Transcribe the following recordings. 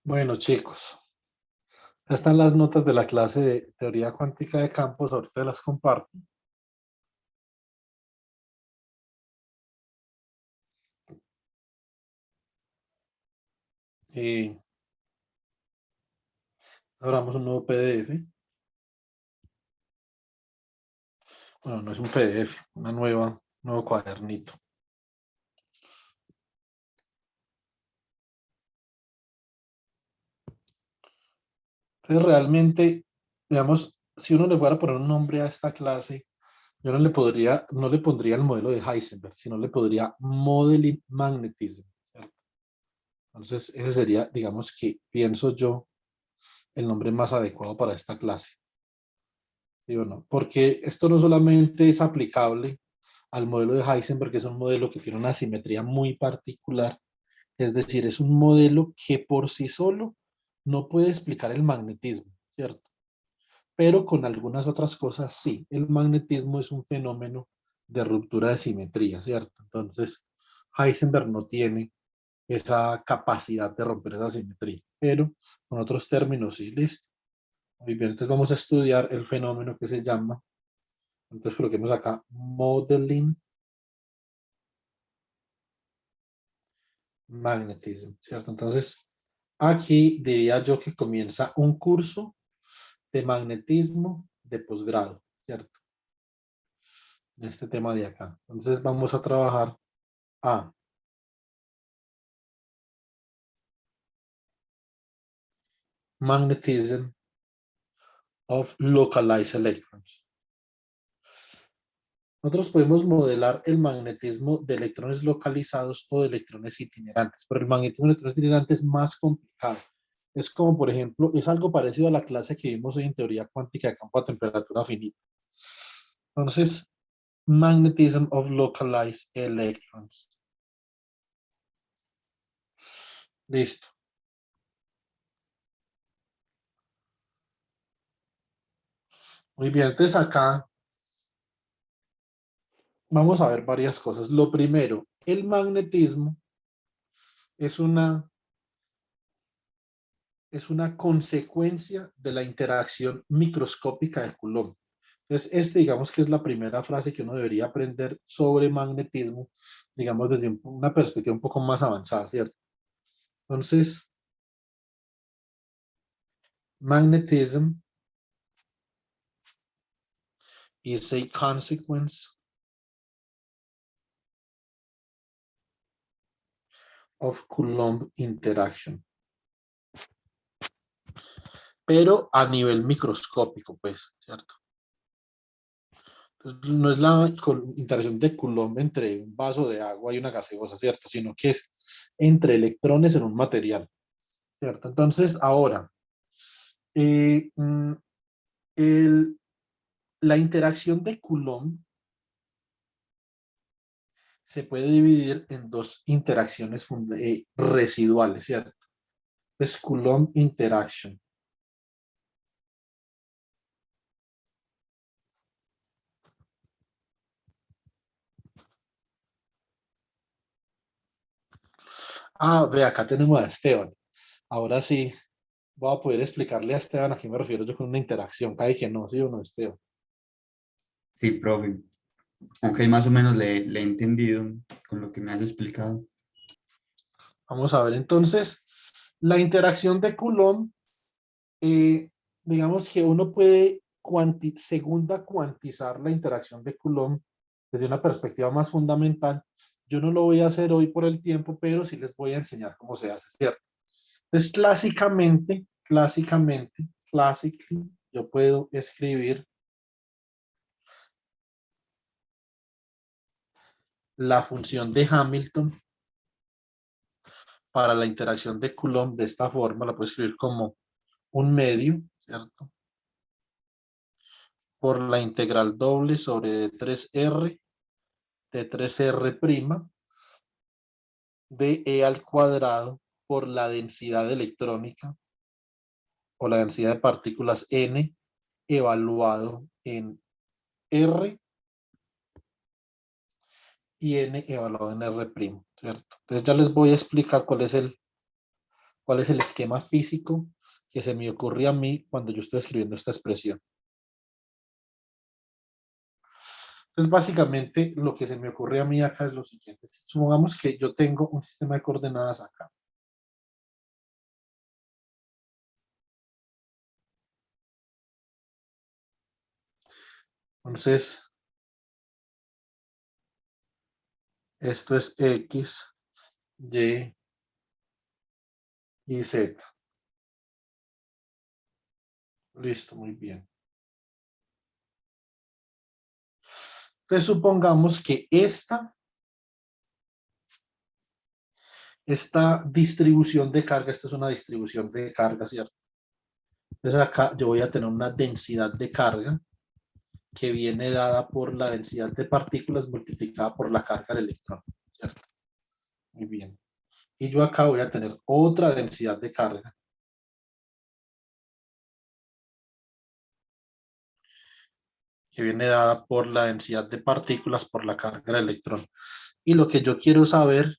Bueno, chicos, ya están las notas de la clase de teoría cuántica de campos, ahorita las comparto. Y abramos un nuevo PDF. Bueno, no es un PDF, un nuevo cuadernito. Entonces, realmente, digamos, si uno le fuera a poner un nombre a esta clase, yo no le pondría el modelo de Heisenberg, sino le podría Modeling Magnetism, ¿cierto? Entonces, ese sería, digamos que pienso yo, el nombre más adecuado para esta clase. ¿Sí o no? Porque esto no solamente es aplicable al modelo de Heisenberg, que es un modelo que tiene una simetría muy particular, es decir, es un modelo que por sí solo no puede explicar el magnetismo, ¿cierto? Pero con algunas otras cosas sí, el magnetismo es un fenómeno de ruptura de simetría, ¿cierto? Entonces, Heisenberg no tiene esa capacidad de romper esa simetría, pero con otros términos sí, listo. Muy bien, entonces vamos a estudiar el fenómeno que se llama, entonces coloquemos acá, modeling magnetism, ¿cierto? Entonces, aquí diría yo que comienza un curso de magnetismo de posgrado, ¿cierto? En este tema de acá. Entonces, vamos a trabajar a magnetism of localized electrons. Nosotros podemos modelar el magnetismo de electrones localizados o de electrones itinerantes, pero el magnetismo de electrones itinerantes es más complicado. Es como, por ejemplo, es algo parecido a la clase que vimos hoy en teoría cuántica de campo a temperatura finita. Entonces, magnetism of localized electrons. Listo. Muy bien, entonces acá vamos a ver varias cosas. Lo primero, el magnetismo es una consecuencia de la interacción microscópica de Coulomb. Entonces, digamos que es la primera frase que uno debería aprender sobre magnetismo, digamos desde una perspectiva un poco más avanzada, ¿cierto? Entonces, magnetism is a consequence of Coulomb interaction. Pero a nivel microscópico, pues, ¿cierto? Entonces, no es la interacción de Coulomb entre un vaso de agua y una gaseosa, ¿cierto? Sino que es entre electrones en un material, ¿cierto? Entonces, ahora, eh, mm, el, la interacción de Coulomb se puede dividir en dos interacciones residuales, ¿cierto? Es Coulomb interaction. Ah, ve, acá tenemos a Esteban. Ahora sí, voy a poder explicarle a Esteban a qué me refiero yo con una interacción. Cada que no, sí o no, Esteban. Sí, profe. Aunque más o menos le he entendido con lo que me has explicado. Vamos a ver entonces, la interacción de Coulomb, eh, digamos que uno puede cuantizar la interacción de Coulomb desde una perspectiva más fundamental. Yo no lo voy a hacer hoy por el tiempo, pero sí les voy a enseñar cómo se hace, ¿cierto? Entonces, classically, yo puedo escribir la función de Hamilton para la interacción de Coulomb de esta forma, la puedo escribir como un medio, ¿cierto? Por la integral doble sobre D3R, D3R' de E al cuadrado por la densidad electrónica o la densidad de partículas N evaluado en R y N evaluado en R', ¿cierto? Entonces ya les voy a explicar cuál es ¿Cuál es el esquema físico que se me ocurre a mí cuando yo estoy escribiendo esta expresión? Entonces, básicamente, lo que se me ocurre a mí acá es lo siguiente. Supongamos que yo tengo un sistema de coordenadas acá. Entonces, esto es X, Y Z. Listo, muy bien. Entonces, supongamos que esta distribución de carga, esta es una distribución de carga, ¿cierto? Entonces, acá yo voy a tener una densidad de carga que viene dada por la densidad de partículas multiplicada por la carga del electrón, ¿cierto? Muy bien. Y yo acá voy a tener otra densidad de carga que viene dada por la densidad de partículas por la carga del electrón. Y lo que yo quiero saber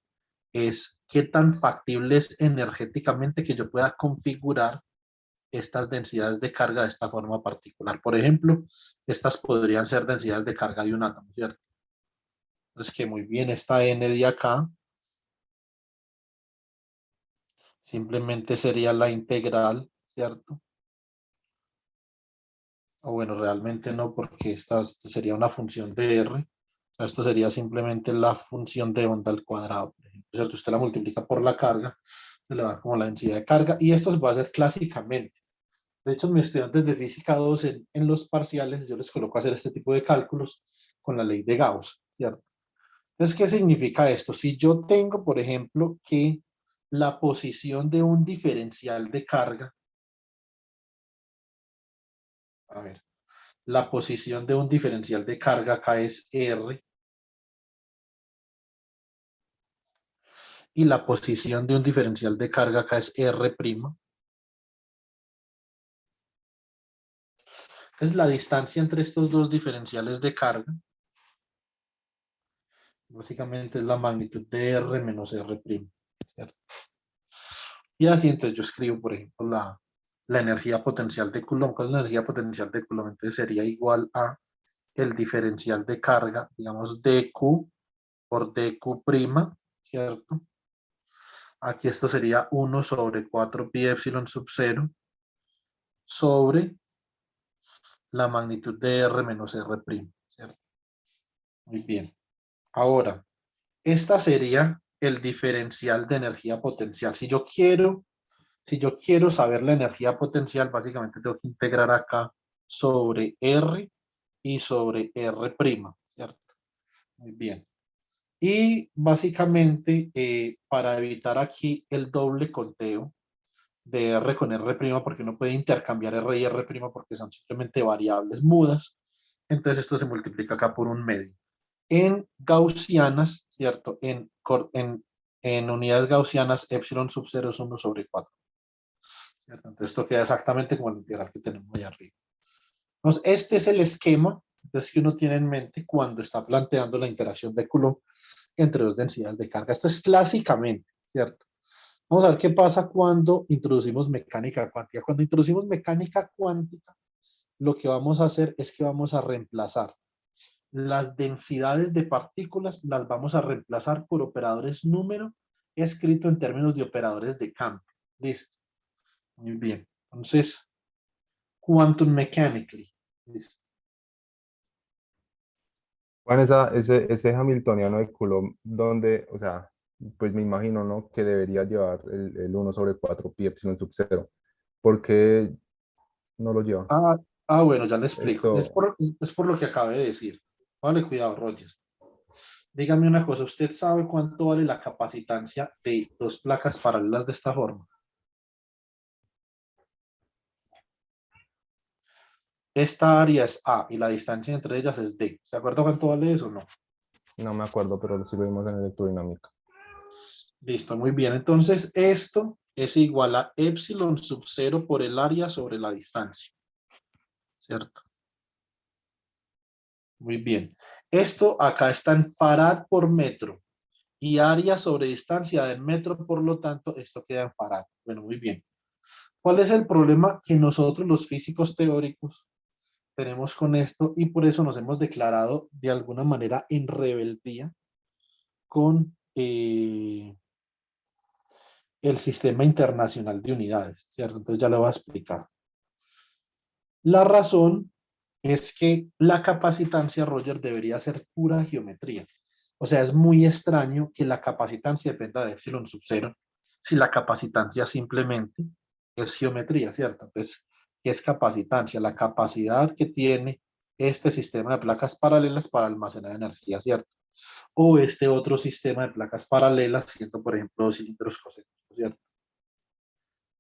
es qué tan factible es energéticamente que yo pueda configurar estas densidades de carga de esta forma particular. Por ejemplo, estas podrían ser densidades de carga de un átomo, ¿cierto? Entonces, que muy bien, esta N de acá simplemente sería la integral, ¿cierto? O bueno, realmente no, porque esta sería una función de R. O sea, esto sería simplemente la función de onda al cuadrado. ¿Cierto? Usted la multiplica por la carga, se le va como la densidad de carga. Y esto se puede hacer clásicamente. De hecho, mis estudiantes de física 2 en los parciales, yo les coloco a hacer este tipo de cálculos con la ley de Gauss, ¿cierto? Entonces, ¿qué significa esto? Si yo tengo, por ejemplo, que la posición de un diferencial de carga, a ver, la posición de un diferencial de carga acá es R y la posición de un diferencial de carga acá es R'. Es la distancia entre estos dos diferenciales de carga. Básicamente es la magnitud de R menos R', ¿cierto? Y así entonces yo escribo, por ejemplo, la energía potencial de Coulomb. ¿Cuál es la energía potencial de Coulomb? Entonces sería igual a el diferencial de carga, digamos, dQ por dQ', ¿cierto? Aquí esto sería 1 sobre 4 pi epsilon sub 0 sobre la magnitud de R menos R', ¿cierto? Muy bien. Ahora, esta sería el diferencial de energía potencial. Si yo quiero saber la energía potencial, básicamente tengo que integrar acá sobre R y sobre R', ¿cierto? Muy bien. Y básicamente, para evitar aquí el doble conteo de R con R', porque uno puede intercambiar R y R' porque son simplemente variables mudas, entonces esto se multiplica acá por un medio. En gaussianas, ¿cierto? En unidades gaussianas, epsilon sub 0 es 1 sobre 4. ¿Cierto? Entonces esto queda exactamente como el integral que tenemos ahí arriba. Entonces, este es el esquema entonces, que uno tiene en mente cuando está planteando la interacción de Coulomb entre dos densidades de carga. Esto es clásicamente, ¿cierto? Vamos a ver qué pasa cuando introducimos mecánica cuántica. Cuando introducimos mecánica cuántica, lo que vamos a hacer es que vamos a reemplazar las densidades de partículas, las vamos a reemplazar por operadores número escrito en términos de operadores de campo. Listo. Muy bien. Entonces, quantum mechanically. Listo. Juan, ese Hamiltoniano de Coulomb, donde, o sea, pues me imagino, ¿no? Que debería llevar el 1 sobre 4 pi epsilon sub 0. ¿Por qué no lo lleva? Bueno, ya le explico. Es Esto, por, es por lo que acabé de decir. Vale, cuidado, Roger. Dígame una cosa, ¿usted sabe cuánto vale la capacitancia de dos placas paralelas de esta forma? Esta área es A y la distancia entre ellas es D. ¿Se acuerda cuánto vale eso o no? no me acuerdo, pero sí lo vimos en electrodinámica. Listo, muy bien. Entonces, esto es igual a epsilon sub 0 por el área sobre la distancia. ¿Cierto? Muy bien. Esto acá está en farad por metro. y área sobre distancia en metro, por lo tanto, esto queda en farad. Bueno, muy bien. ¿Cuál es el problema que nosotros los físicos teóricos tenemos con esto? Y por eso nos hemos declarado de alguna manera en rebeldía con el sistema internacional de unidades, ¿cierto? Entonces ya lo voy a explicar. La razón es que la capacitancia, Roger, debería ser pura geometría. O sea, es muy extraño que la capacitancia dependa de epsilon sub cero si la capacitancia simplemente es geometría, ¿cierto? Entonces, ¿qué es capacitancia? La capacidad que tiene este sistema de placas paralelas para almacenar energía, ¿cierto? O este otro sistema de placas paralelas, siendo, por ejemplo, cilindros concéntricos, ¿cierto?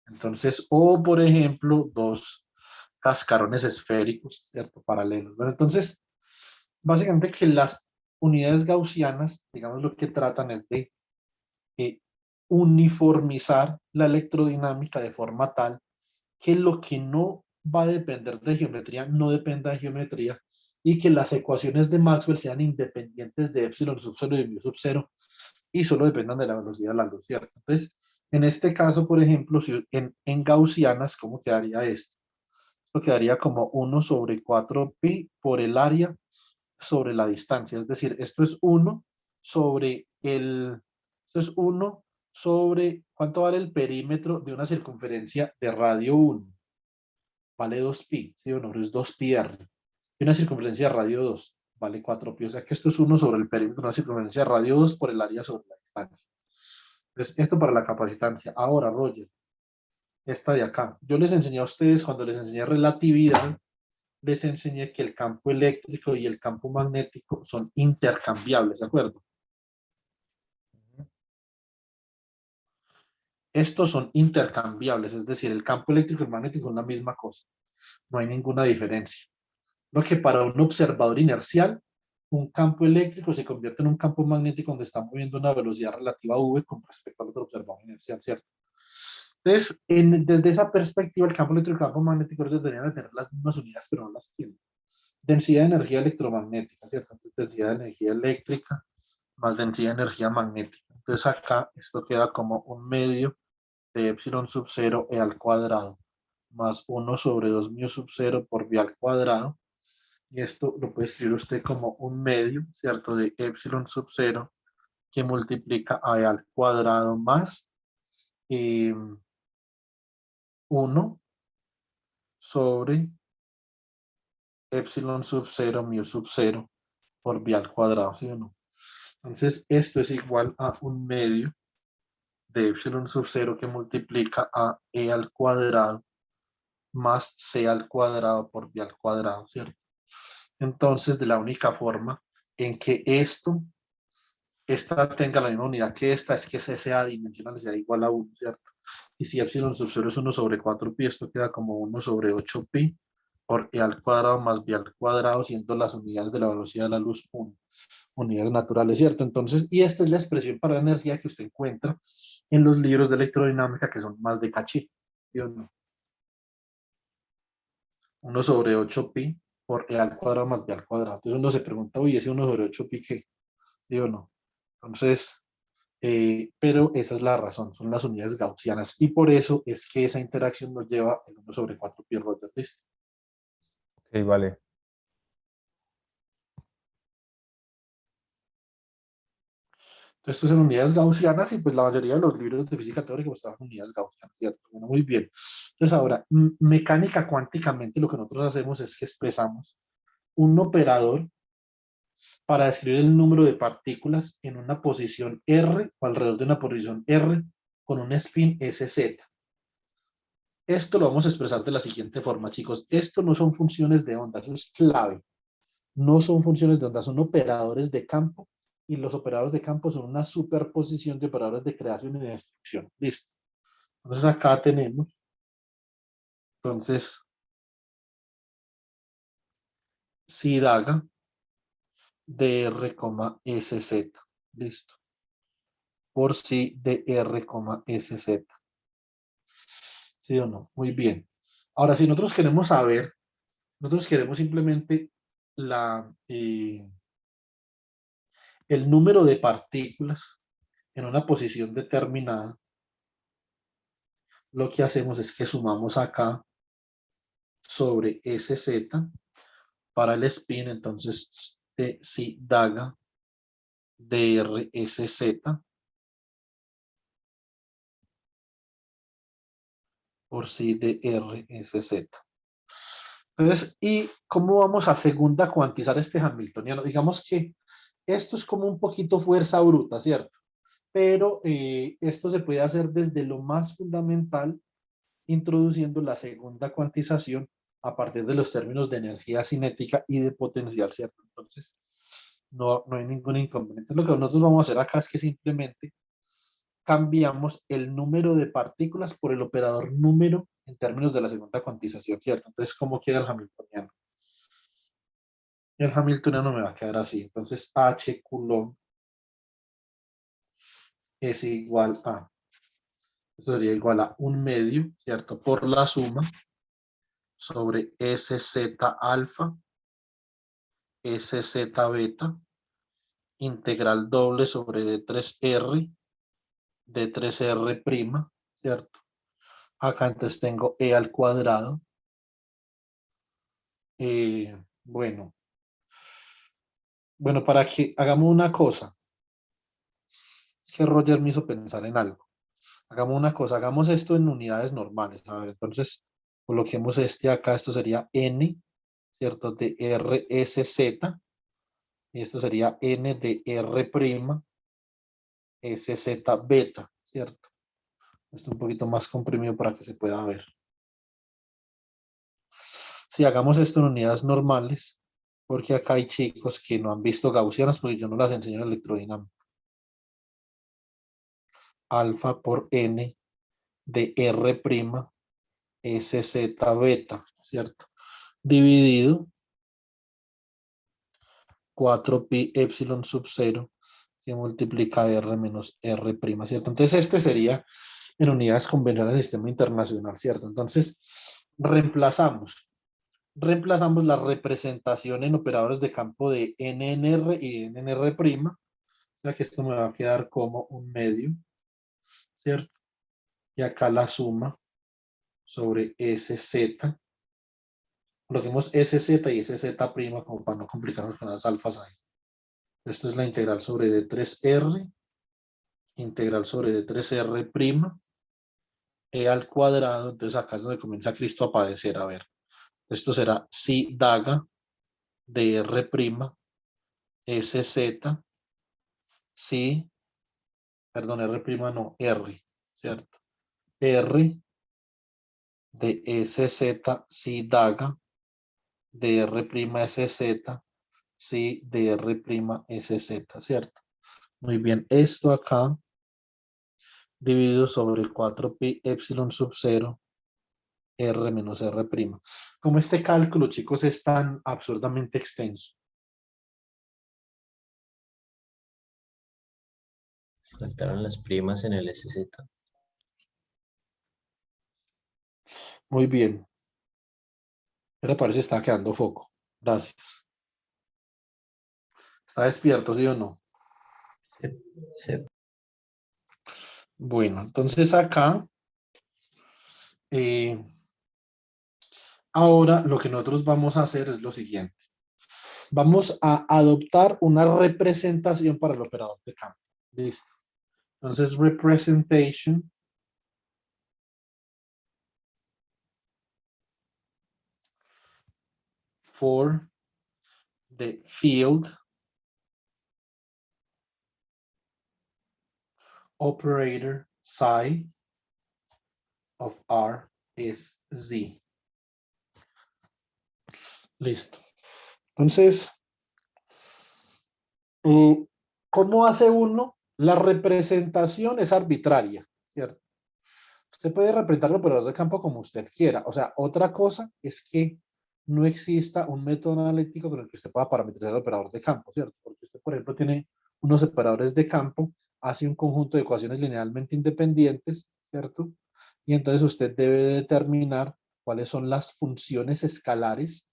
Entonces, o por ejemplo, dos cascarones esféricos, ¿cierto? Paralelos. Bueno, entonces, básicamente que las unidades gaussianas, digamos, lo que tratan es de eh, uniformizar la electrodinámica de forma tal que lo que no va a depender de geometría no dependa de geometría y que las ecuaciones de Maxwell sean independientes de epsilon sub cero y mu sub cero y solo dependan de la velocidad de la luz, ¿cierto? Entonces, en este caso, por ejemplo, si en gaussianas, ¿cómo quedaría esto? Esto quedaría como 1 sobre 4pi por el área sobre la distancia. Es decir, esto es 1 sobre esto es 1 sobre, ¿cuánto vale el perímetro de una circunferencia de radio 1? Vale 2pi, ¿sí o no? Es 2pi r. Y una circunferencia de radio 2 vale 4pi. O sea que esto es 1 sobre el perímetro de una circunferencia de radio 2 por el área sobre la distancia. Entonces, esto para la capacitancia. Ahora, Roger, esta de acá. Yo les enseñé a ustedes, cuando les enseñé relatividad, les enseñé que el campo eléctrico y el campo magnético son intercambiables, ¿de acuerdo? Estos son intercambiables, es decir, el campo eléctrico y el magnético son la misma cosa. No hay ninguna diferencia. Lo que para un observador inercial, un campo eléctrico se convierte en un campo magnético donde está moviendo una velocidad relativa v con respecto al otro observador inercial, ¿cierto? Entonces, desde esa perspectiva, el campo eléctrico y el campo magnético deberían de tener las mismas unidades, pero no las tienen. Densidad de energía electromagnética, ¿cierto? Entonces, densidad de energía eléctrica más densidad de energía magnética. Entonces acá esto queda como un medio de epsilon sub 0 e al cuadrado más 1 sobre 2 mu sub 0 por v al cuadrado. Y esto lo puede escribir usted como un medio, ¿cierto? De epsilon sub 0 que multiplica a e al cuadrado más 1 sobre epsilon sub 0 mu sub 0 por v al cuadrado, ¿sí o no? Entonces, esto es igual a un medio de epsilon sub 0 que multiplica a e al cuadrado más c al cuadrado por b al cuadrado, ¿cierto? Entonces, de la única forma en que esta tenga la misma unidad que esta, es que c sea dimensional, sea igual a 1, ¿cierto? Y si epsilon sub 0 es 1 sobre 4pi, esto queda como 1 sobre 8pi por e al cuadrado más b al cuadrado, siendo las unidades de la velocidad de la luz 1, unidades naturales, ¿cierto? Entonces, y esta es la expresión para la energía que usted encuentra en los libros de electrodinámica que son más de caché, ¿sí o no? 1 sobre 8pi por e al cuadrado más b al cuadrado. Entonces uno se pregunta, uy, ese 1 sobre 8pi, ¿qué? ¿Sí o no? Entonces, pero esa es la razón, son las unidades gaussianas. Y por eso es que esa interacción nos lleva el 1 sobre 4pi Roger. ¿Listo? Ok, vale. Entonces, esto son unidades gaussianas y pues la mayoría de los libros de física teórica estaban unidades gaussianas, ¿cierto? Bueno, muy bien. Entonces ahora, mecánica cuánticamente lo que nosotros hacemos es que expresamos un operador para describir el número de partículas en una posición R o alrededor de una posición R con un spin SZ. Esto lo vamos a expresar de la siguiente forma, chicos. Esto no son funciones de onda, eso es clave. No son funciones de onda, son operadores de campo y los operadores de campo son una superposición de operadores de creación y de destrucción. Listo. Entonces acá tenemos, entonces, si daga dr, sz. Listo. Por si dr, sz. ¿Sí o no? Muy bien. Ahora, si nosotros queremos saber, nosotros queremos simplemente el número de partículas en una posición determinada, lo que hacemos es que sumamos acá sobre SZ para el spin, entonces si daga DRSZ por si DRSZ. Entonces, ¿y cómo vamos a segunda cuantizar este hamiltoniano? Digamos que esto es como un poquito fuerza bruta, ¿cierto? Pero esto se puede hacer desde lo más fundamental, introduciendo la segunda cuantización a partir de los términos de energía cinética y de potencial, ¿cierto? Entonces, no hay ningún inconveniente. Lo que nosotros vamos a hacer acá es que simplemente cambiamos el número de partículas por el operador número en términos de la segunda cuantización, ¿cierto? Entonces, ¿cómo queda el hamiltoniano? El hamiltoniano me va a quedar así. Entonces, H Coulomb es igual a, esto sería igual a 1/2, ¿cierto? Por la suma sobre SZ alfa, SZ beta, integral doble sobre D3R, D3R prima, ¿cierto? Acá entonces tengo E al cuadrado. Bueno, para que hagamos una cosa, es que Roger me hizo pensar en algo. Hagamos una cosa, hagamos esto en unidades normales. A ver, entonces coloquemos este acá, esto sería N, ¿cierto? De RSZ, y esto sería N de R prima, SZ beta, ¿cierto? Esto un poquito más comprimido para que se pueda ver. Si hagamos esto en unidades normales, porque acá hay chicos que no han visto gaussianas, porque yo no las enseño en electrodinámica. Alfa por N de R prima, SZ beta, ¿cierto? Dividido 4pi epsilon sub 0 que multiplica R menos R prima, ¿cierto? Entonces este sería en unidades convencionales del sistema internacional, ¿cierto? Entonces reemplazamos la representación en operadores de campo de NNR y NNR prima, ya que esto me va a quedar como 1/2, ¿cierto? Y acá la suma sobre SZ. Coloquemos SZ y SZ prima como para no complicarnos con las alfas ahí. Esto es la integral sobre D3R, integral sobre D3R prima, E al cuadrado. Entonces acá es donde comienza Cristo a padecer. A ver, esto será si daga de R prima, SZ, si, perdón, R prima no, R, ¿cierto? R de SZ, si daga de R prima SZ, si de R prima SZ, ¿cierto? Muy bien, esto acá dividido sobre 4pi epsilon sub 0 R menos R prima. Como este cálculo, chicos, es tan absurdamente extenso. Faltaron las primas en el SZ. Muy bien. Pero parece que está quedando foco. Gracias. ¿Está despierto, sí o no? Sí. Bueno, entonces acá, ahora lo que nosotros vamos a hacer es lo siguiente. Vamos a adoptar una representación para el operador de campo. Listo. Entonces, representation for the field operator psi of R is Z. Listo. Entonces, ¿cómo hace uno? La representación es arbitraria, ¿cierto? Usted puede representar el operador de campo como usted quiera. O sea, otra cosa es que no exista un método analítico con el que usted pueda parametrizar el operador de campo, ¿cierto? Porque usted, por ejemplo, tiene unos operadores de campo, hace un conjunto de ecuaciones linealmente independientes, ¿cierto? Y entonces usted debe determinar cuáles son las funciones escalares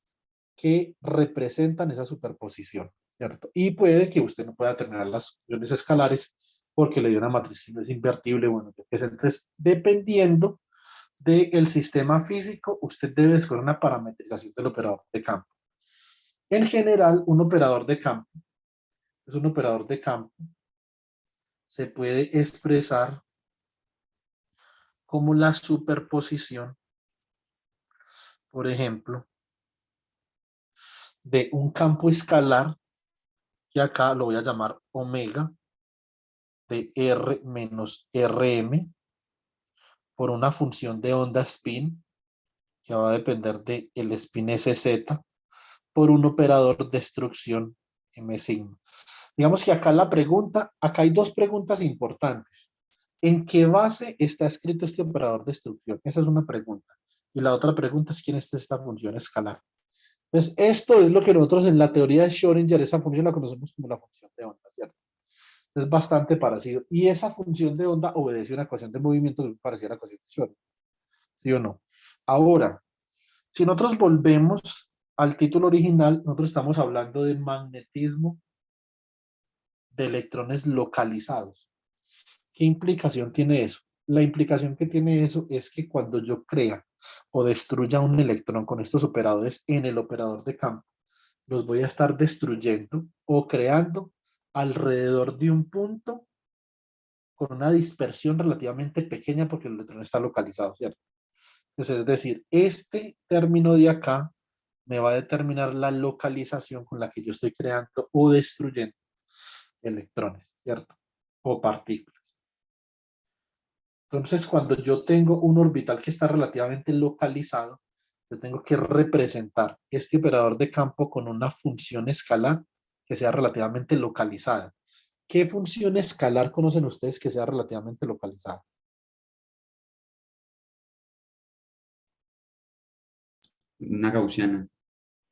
que representan esa superposición, ¿cierto? Y puede que usted no pueda determinar las funciones escalares porque le dio una matriz que no es invertible. Bueno, entonces, dependiendo del sistema físico, usted debe escoger una parametrización del operador de campo. En general, un operador de campo es un operador de campo. Se puede expresar como la superposición, por ejemplo, de un campo escalar, que acá lo voy a llamar omega, de R menos Rm, por una función de onda spin, que va a depender del spin SZ, por un operador de destrucción M sigma. Digamos que acá la pregunta, acá hay dos preguntas importantes. ¿En qué base está escrito este operador de destrucción? Esa es una pregunta. Y la otra pregunta es quién es esta función escalar. Entonces, esto es lo que nosotros en la teoría de Schrödinger, esa función la conocemos como la función de onda, ¿cierto? Es bastante parecido. Y esa función de onda obedece a una ecuación de movimiento que parecía la ecuación de Schrödinger. ¿Sí o no? Ahora, si nosotros volvemos al título original, nosotros estamos hablando de magnetismo de electrones localizados. ¿Qué implicación tiene eso? La implicación que tiene eso es que cuando yo crea o destruya un electrón con estos operadores en el operador de campo, los voy a estar destruyendo o creando alrededor de un punto con una dispersión relativamente pequeña porque el electrón está localizado, ¿cierto? Entonces, es decir, este término de acá me va a determinar la localización con la que yo estoy creando o destruyendo electrones, ¿cierto? O partículas. Entonces, cuando yo tengo un orbital que está relativamente localizado, yo tengo que representar este operador de campo con una función escalar que sea relativamente localizada. ¿Qué función escalar conocen ustedes que sea relativamente localizada? Una gaussiana.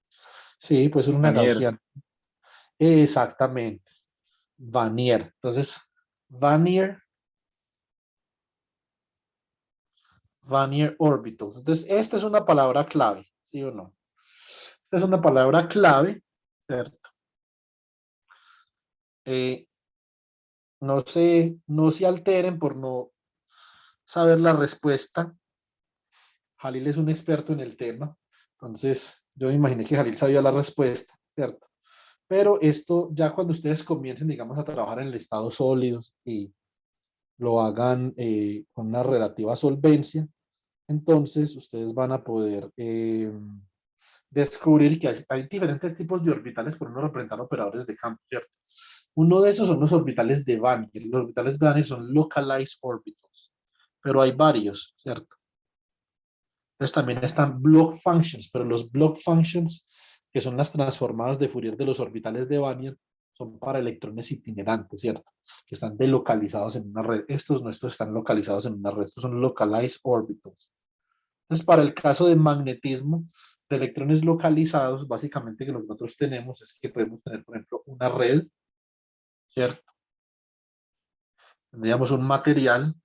Sí, pues es una Daniel, gaussiana. Exactamente. Vanier. Entonces, Vanier orbitals. Entonces, esta es una palabra clave, ¿sí o no? Esta es una palabra clave, ¿cierto? No se alteren por no saber la respuesta. Jalil es un experto en el tema, entonces yo me imaginé que Jalil sabía la respuesta, ¿cierto? Pero esto ya cuando ustedes comiencen, digamos, a trabajar en el estado sólidos y lo hagan con una relativa solvencia, entonces ustedes van a poder descubrir que hay diferentes tipos de orbitales por uno representar operadores de campo, ¿cierto? Uno de esos son los orbitales de Vanier. Los orbitales de Vanier son localized orbitals, pero hay varios, ¿cierto? Entonces también están block functions, pero los block functions, que son las transformadas de Fourier de los orbitales de Vanier, son para electrones itinerantes, ¿cierto? Que están delocalizados en una red. Estos no, estos están localizados en una red. Estos son localized orbitals. Entonces, para el caso de magnetismo de electrones localizados, básicamente que lo que nosotros tenemos es que podemos tener, por ejemplo, una red, ¿cierto? Tendríamos un material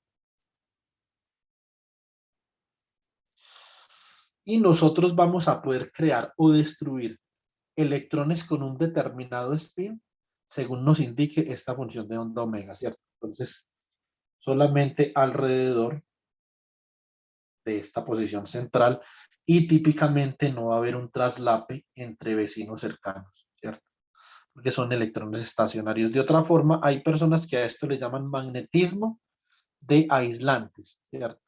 y nosotros vamos a poder crear o destruir electrones con un determinado spin según nos indique esta función de onda omega, ¿cierto? Entonces, solamente alrededor de esta posición central y típicamente no va a haber un traslape entre vecinos cercanos, ¿cierto? Porque son electrones estacionarios. De otra forma, hay personas que a esto le llaman magnetismo de aislantes, ¿cierto?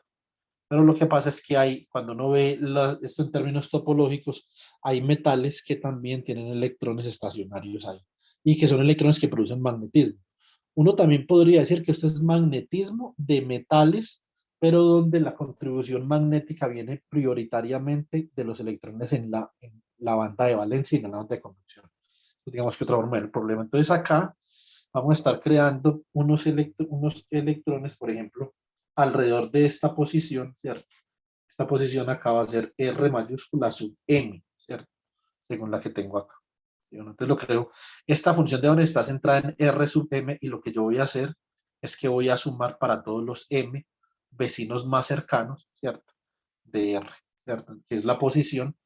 Pero lo que pasa es que hay, cuando uno ve esto en términos topológicos, hay metales que también tienen electrones estacionarios ahí y que son electrones que producen magnetismo. Uno también podría decir que esto es magnetismo de metales, pero donde la contribución magnética viene prioritariamente de los electrones en la banda de valencia y en la banda de conducción. Digamos que otra forma del problema. Entonces acá vamos a estar creando unos electrones, por ejemplo, alrededor de esta posición, ¿cierto? Esta posición acá va a ser R mayúscula sub M, ¿cierto? Según la que tengo acá. ¿Sí? Entonces lo creo. Esta función de donde está centrada en R sub M y lo que yo voy a hacer es que voy a sumar para todos los M vecinos más cercanos, ¿cierto? De R, ¿cierto? Que es la posición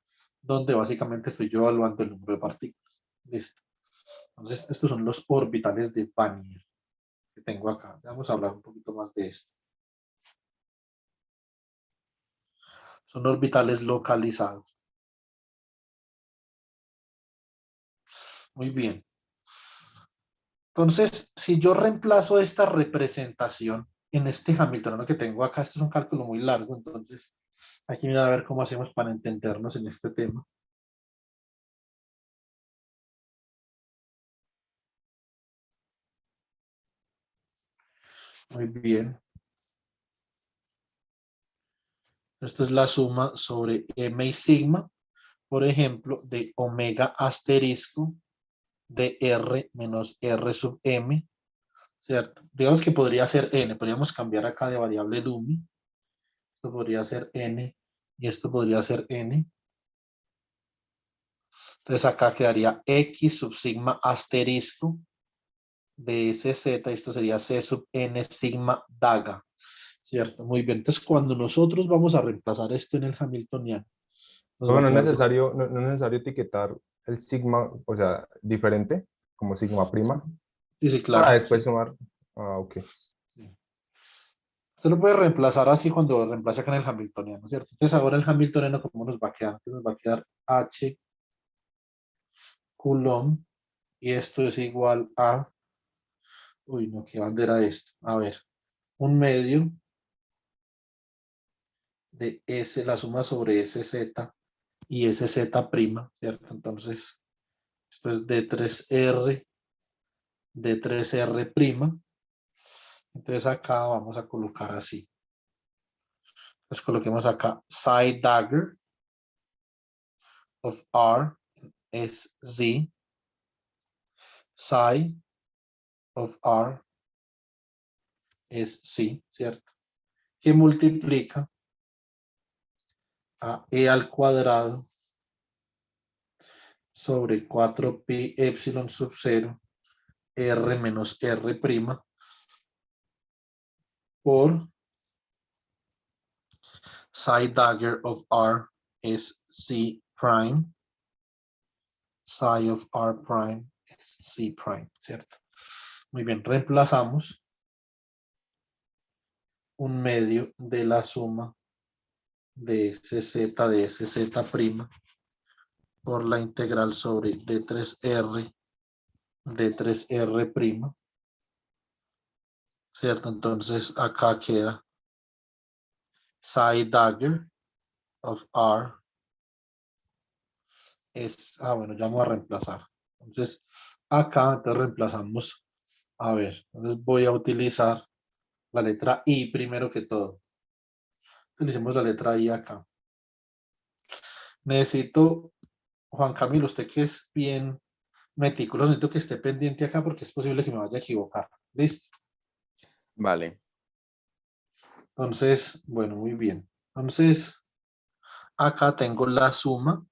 donde básicamente estoy yo evaluando el número de partículas. Listo. Entonces, estos son los orbitales de Vanier. tengo acá. Vamos a hablar un poquito más de esto. Son orbitales localizados. Muy bien. Entonces, si yo reemplazo esta representación en este Hamiltoniano que tengo acá, esto es un cálculo muy largo, entonces hay que mirar a ver cómo hacemos para entendernos en este tema. Muy bien. Esto es la suma sobre M y sigma, por ejemplo, de omega asterisco de R menos R sub M, ¿cierto? Digamos que podría ser N, podríamos cambiar acá de variable Dumi. Esto podría ser N y esto podría ser N. Entonces acá quedaría X sub sigma asterisco de SZ, esto sería C sub N sigma daga, ¿cierto? Muy bien, entonces cuando nosotros vamos a reemplazar esto en el Hamiltoniano, nos va No, a no es quedar necesario, no es necesario etiquetar el sigma, o sea, diferente, como sigma prima, sí, sí, para claro. después Sí, sumar. Ah, ok. sí. Usted lo puede reemplazar así cuando reemplace acá en el Hamiltoniano, ¿cierto? Entonces ahora el Hamiltoniano, ¿cómo nos va a quedar? Entonces nos va a quedar H Coulomb y esto es igual a, uy, no, ¿qué bandera esto? A ver, un medio de S, la suma sobre SZ y SZ prima, ¿cierto? Entonces, esto es D3R prima. Entonces acá vamos a colocar así. Entonces coloquemos acá psi dagger of R es Z, psi of R es C, ¿cierto? Que multiplica a E al cuadrado sobre 4pi epsilon sub 0 R menos R prima por psi dagger of R es C prime, psi of R prime es C prime, ¿cierto? Muy bien, reemplazamos un medio de la suma de SZ de SZ prima por la integral sobre D3R prima, ¿cierto? Entonces acá queda psi dagger of R es, bueno, ya vamos a reemplazar. Entonces acá te reemplazamos, a ver, entonces voy a utilizar la letra I primero que todo. Utilicemos la letra I acá. Necesito, Juan Camilo, usted que es bien meticuloso, necesito que esté pendiente acá porque es posible que me vaya a equivocar. ¿Listo? Vale. Entonces, bueno, muy bien. Entonces, acá tengo la suma.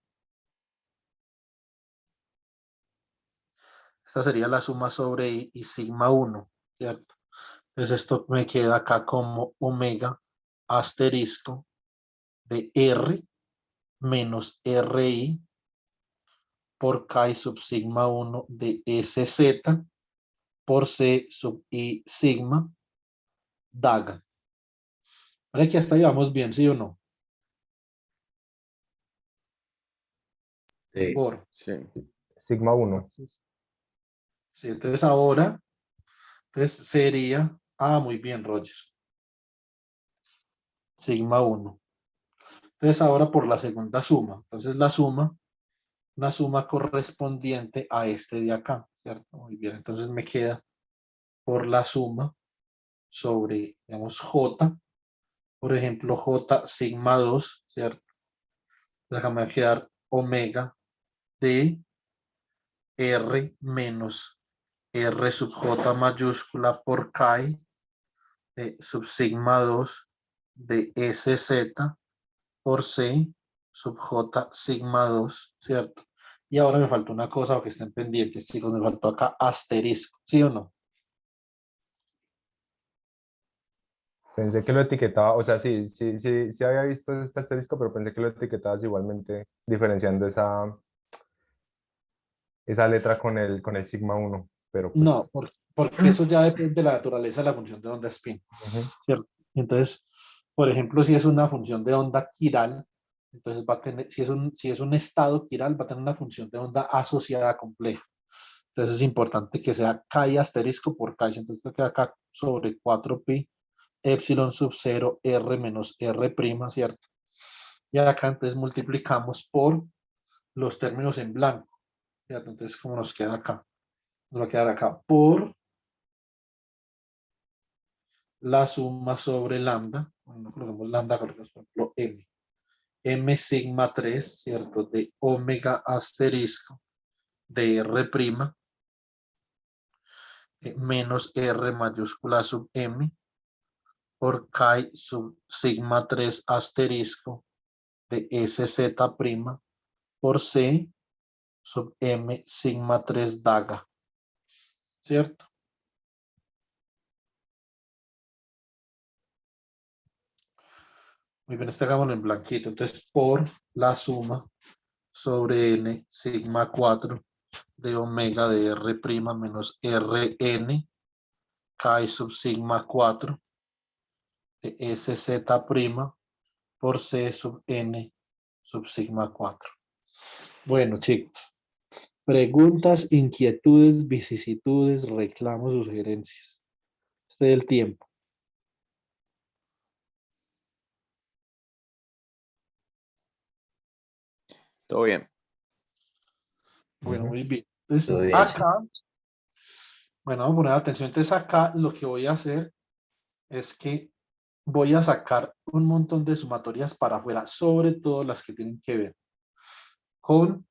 Esta sería la suma sobre I y sigma 1, ¿cierto? Entonces esto me queda acá como omega asterisco de R menos RI por K sub sigma 1 de SZ por C sub I sigma daga. Ahora que hasta ahí vamos bien, ¿sí o no? Sí. Por. Sí. Sigma 1. Sí, entonces ahora, entonces sería, muy bien, Roger. Sigma 1. Entonces ahora por la segunda suma. Entonces la suma, una suma correspondiente a este de acá, ¿cierto? Muy bien, entonces me queda por la suma sobre, digamos, J, por ejemplo, J sigma 2, ¿cierto? Déjame va a quedar omega de R menos R sub J mayúscula por K de sub sigma 2 de SZ por C sub J sigma 2, ¿cierto? Y ahora me faltó una cosa que estén pendientes, chicos, me faltó acá asterisco, ¿sí o no? Pensé que lo etiquetaba, o sea, sí había visto este asterisco, pero pensé que lo etiquetabas igualmente, diferenciando esa letra con el sigma 1, pero No, pues, porque eso ya depende de la naturaleza de la función de onda spin, Ujú. ¿cierto? Entonces, por ejemplo, si es una función de onda quiral, entonces va a tener, si es un estado quiral, va a tener una función de onda asociada compleja. Entonces es importante que sea K asterisco por K. Entonces esto queda acá sobre 4pi epsilon sub 0 R menos R prima, ¿cierto? Y acá entonces multiplicamos por los términos en blanco, ¿cierto? Entonces, ¿cómo nos queda acá? Nos va a quedar acá por la suma sobre lambda. Bueno, no coloquemos lambda, coloquemos por ejemplo M. M sigma 3, ¿cierto? De omega asterisco de R prima menos R mayúscula sub M por K sub sigma 3 asterisco de SZ prima por C sub M sigma 3 daga, ¿cierto? Muy bien, este hagámoslo en blanquito. Entonces, por la suma sobre N sigma 4 de omega de R prima menos Rn K sub sigma 4 de SZ prima por C sub N sub sigma 4. Bueno, chicos, preguntas, inquietudes, vicisitudes, reclamos, sugerencias. Este es el tiempo. Todo bien. Bueno, Ujú. muy bien. Entonces, Todo bien, sí. acá, bueno, vamos a poner atención. Entonces, acá lo que voy a hacer es que voy a sacar un montón de sumatorias para afuera, sobre todo las que tienen que ver con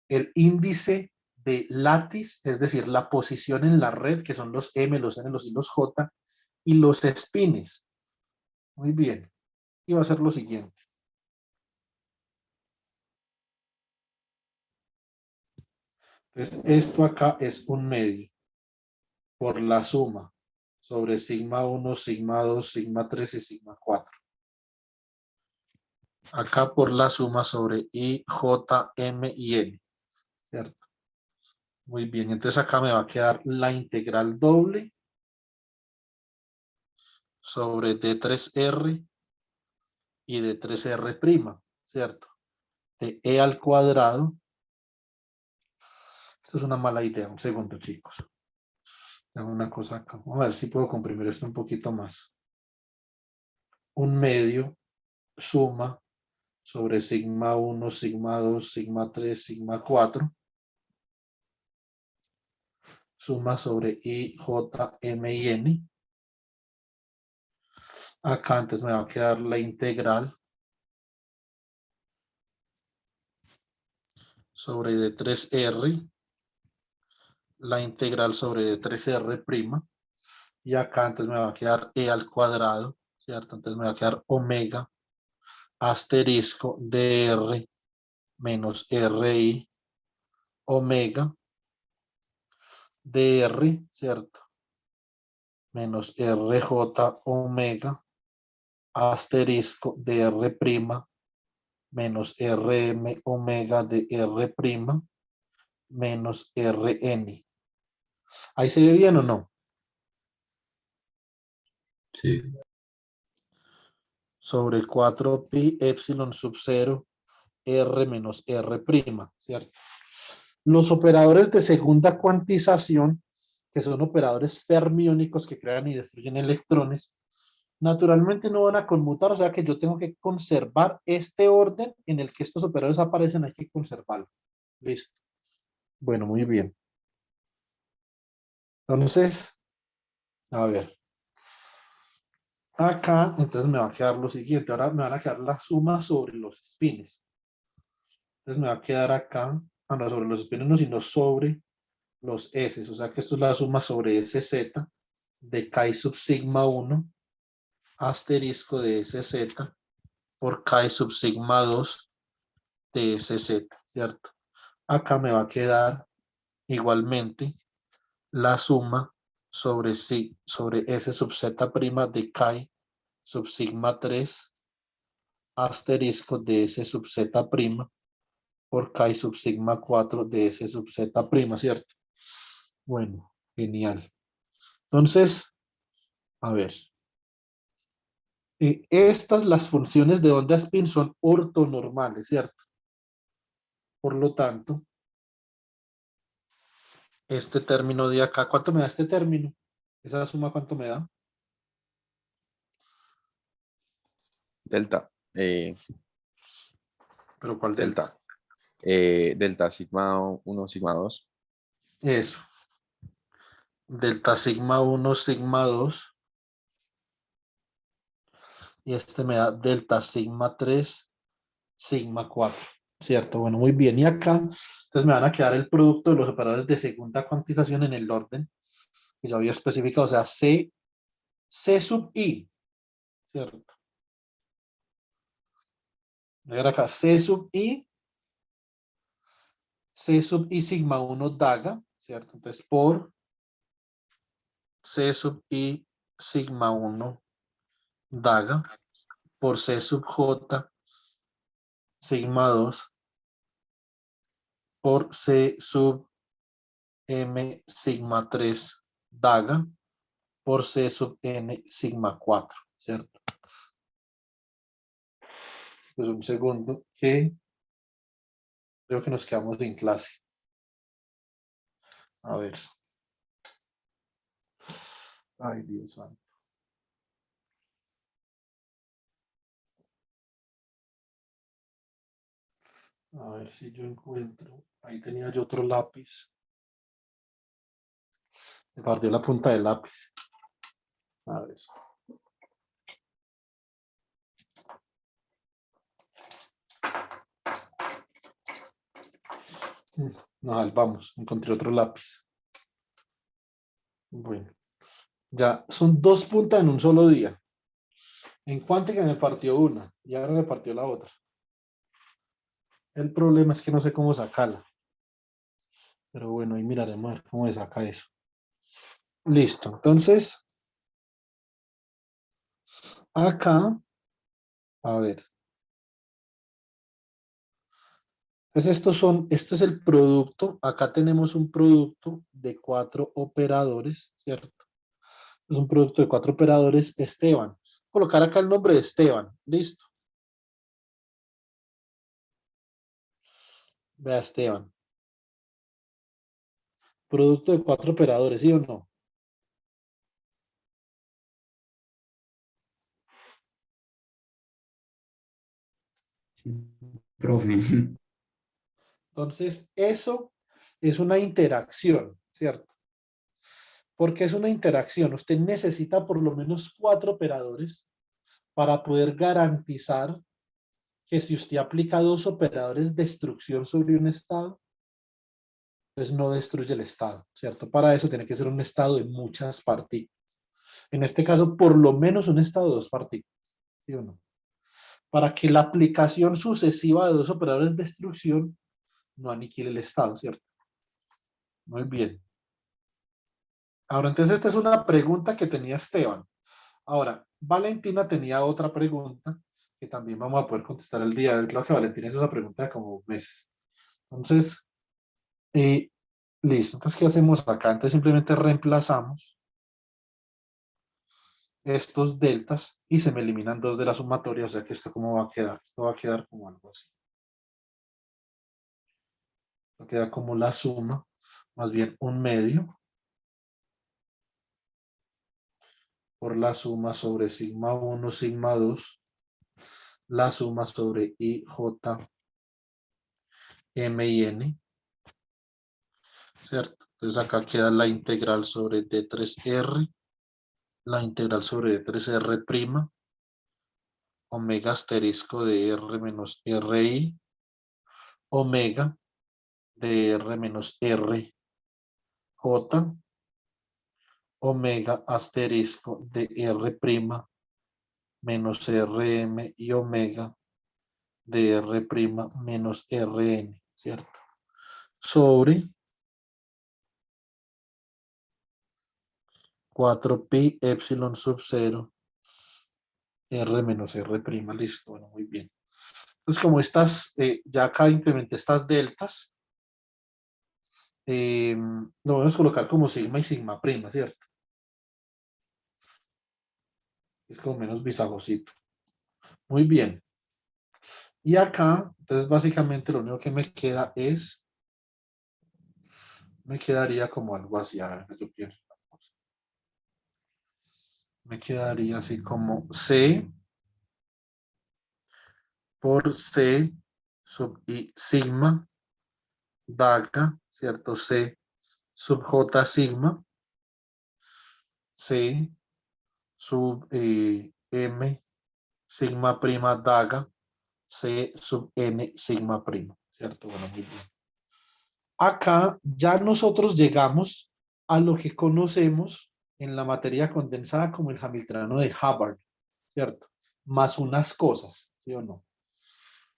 el índice de látiz, es decir, la posición en la red, que son los M, los N, los I, los J, y los espines. Muy bien. Y va a ser lo siguiente. Entonces, esto acá es un medio por la suma sobre sigma 1, sigma 2, sigma 3 y sigma 4. Acá por la suma sobre I, J, M y N. ¿Cierto? Muy bien. Entonces acá me va a quedar la integral doble sobre D3R y D3R', ¿cierto? De E al cuadrado. Esto es una mala idea. Un segundo, chicos. Hago una cosa acá. Vamos a ver si puedo comprimir esto un poquito más. Un medio suma sobre sigma 1, sigma 2, sigma 3, sigma 4. Suma sobre I, J, M y N. Acá entonces me va a quedar la integral sobre D3R, la integral sobre D3R', y acá entonces me va a quedar E al cuadrado, ¿cierto? Entonces me va a quedar omega asterisco DR menos RI omega DR, ¿cierto? Menos RJ omega asterisco DR' menos RM omega de R' menos Rn. ¿Ahí se ve bien o no? Sí. Sobre 4pi epsilon sub 0 R menos R', ¿cierto? Los operadores de segunda cuantización, que son operadores fermiónicos que crean y destruyen electrones, naturalmente no van a conmutar, o sea que yo tengo que conservar este orden en el que estos operadores aparecen, hay que conservarlo. Listo. Bueno, muy bien. Entonces, a ver. Acá, entonces me va a quedar lo siguiente. Ahora me van a quedar las sumas sobre los espines. Entonces me va a quedar acá, no sobre los espines, no, sino sobre los S. O sea que esto es la suma sobre SZ de K sub sigma 1 asterisco de SZ por K sub sigma 2 de SZ, ¿cierto? Acá me va a quedar igualmente la suma sobre S sub Z prima de K sub sigma 3 asterisco de S sub Z prima por K sub sigma 4 de S sub Z prima, ¿cierto? Bueno, Genial. Entonces, a ver. Estas, las funciones de onda spin son ortonormales, ¿cierto? Por lo tanto, este término de acá, ¿cuánto me da este término? ¿Esa suma cuánto me da? Delta. ¿Pero cuál delta? Delta. Delta sigma 1, sigma 2. Eso. Delta sigma 1, sigma 2. Y este me da delta sigma 3, sigma 4. ¿Cierto? Bueno, muy bien. Y acá, entonces me van a quedar el producto de los operadores de segunda cuantización en el orden que yo había especificado. O sea, C sub I. ¿Cierto? Voy a ver acá, C sub I sigma 1 daga, ¿cierto? Entonces, por C sub I sigma 1 daga, por C sub J sigma 2, por C sub M sigma 3 daga, por C sub N sigma 4, ¿cierto? Pues un segundo, que creo que nos quedamos sin clase. A ver. Ay, Dios santo. A ver si yo encuentro. Ahí tenía yo otro lápiz. Me partió la punta del lápiz. A ver. Nos salvamos. Encontré otro lápiz. Bueno. Ya son dos puntas en un solo día. En cuántica me partió una y ahora me partió la otra. El problema es que no sé cómo sacarla. Pero bueno, ahí miraremos a ver cómo se saca eso. Listo. Entonces, acá, a ver. Entonces, este es el producto. Acá tenemos un producto de 4 operadores, ¿cierto? Es un producto de 4 operadores, Esteban. Colocar acá el nombre de Esteban. Listo. Vea, Esteban. Producto de 4 operadores, ¿sí o no? Sí, profe. Entonces, eso es una interacción, ¿cierto? Porque es una interacción. Usted necesita por lo menos 4 operadores para poder garantizar que si usted aplica 2 operadores de destrucción sobre un estado, pues no destruye el estado, ¿cierto? Para eso tiene que ser un estado de muchas partículas. En este caso, por lo menos un estado de 2 partículas, ¿sí o no? Para que la aplicación sucesiva de 2 operadores de destrucción no aniquile el estado, ¿cierto? Muy bien. Ahora, entonces esta es una pregunta que tenía Esteban. Ahora, Valentina tenía otra pregunta que también vamos a poder contestar el día de hoy. Creo que Valentina hizo esa pregunta de como meses. Entonces, listo. Entonces, ¿qué hacemos acá? Entonces, simplemente reemplazamos estos deltas y se me eliminan 2 de la sumatoria. O sea que esto, ¿cómo va a quedar? Esto va a quedar como algo así. Esto queda como la suma, más bien un medio, por la suma sobre sigma 1, sigma 2, la suma sobre I, J, M y N, ¿cierto? Entonces acá queda la integral sobre D3R, la integral sobre D3R', omega asterisco de R menos RI, omega de R menos RJ, omega asterisco de R' menos RM y omega de R' menos Rn, ¿cierto? Sobre 4pi epsilon sub 0 R menos R', listo, bueno, muy bien. Entonces, como estas, ya acá implementé estas deltas, lo vamos a colocar como sigma y sigma prima, ¿cierto? Es como menos visagosito. Muy bien. Y acá, entonces básicamente lo único que me queda es, me quedaría como algo así, a ver, yo pienso. Me quedaría así como C por C sub I sigma, daga, ¿cierto? C sub J sigma, C sub M sigma prima daga, C sub N sigma prima, ¿cierto? Bueno, muy bien. Acá ya nosotros llegamos a lo que conocemos en la materia condensada como el Hamiltoniano de Hubbard, ¿cierto? Más unas cosas, ¿sí o no?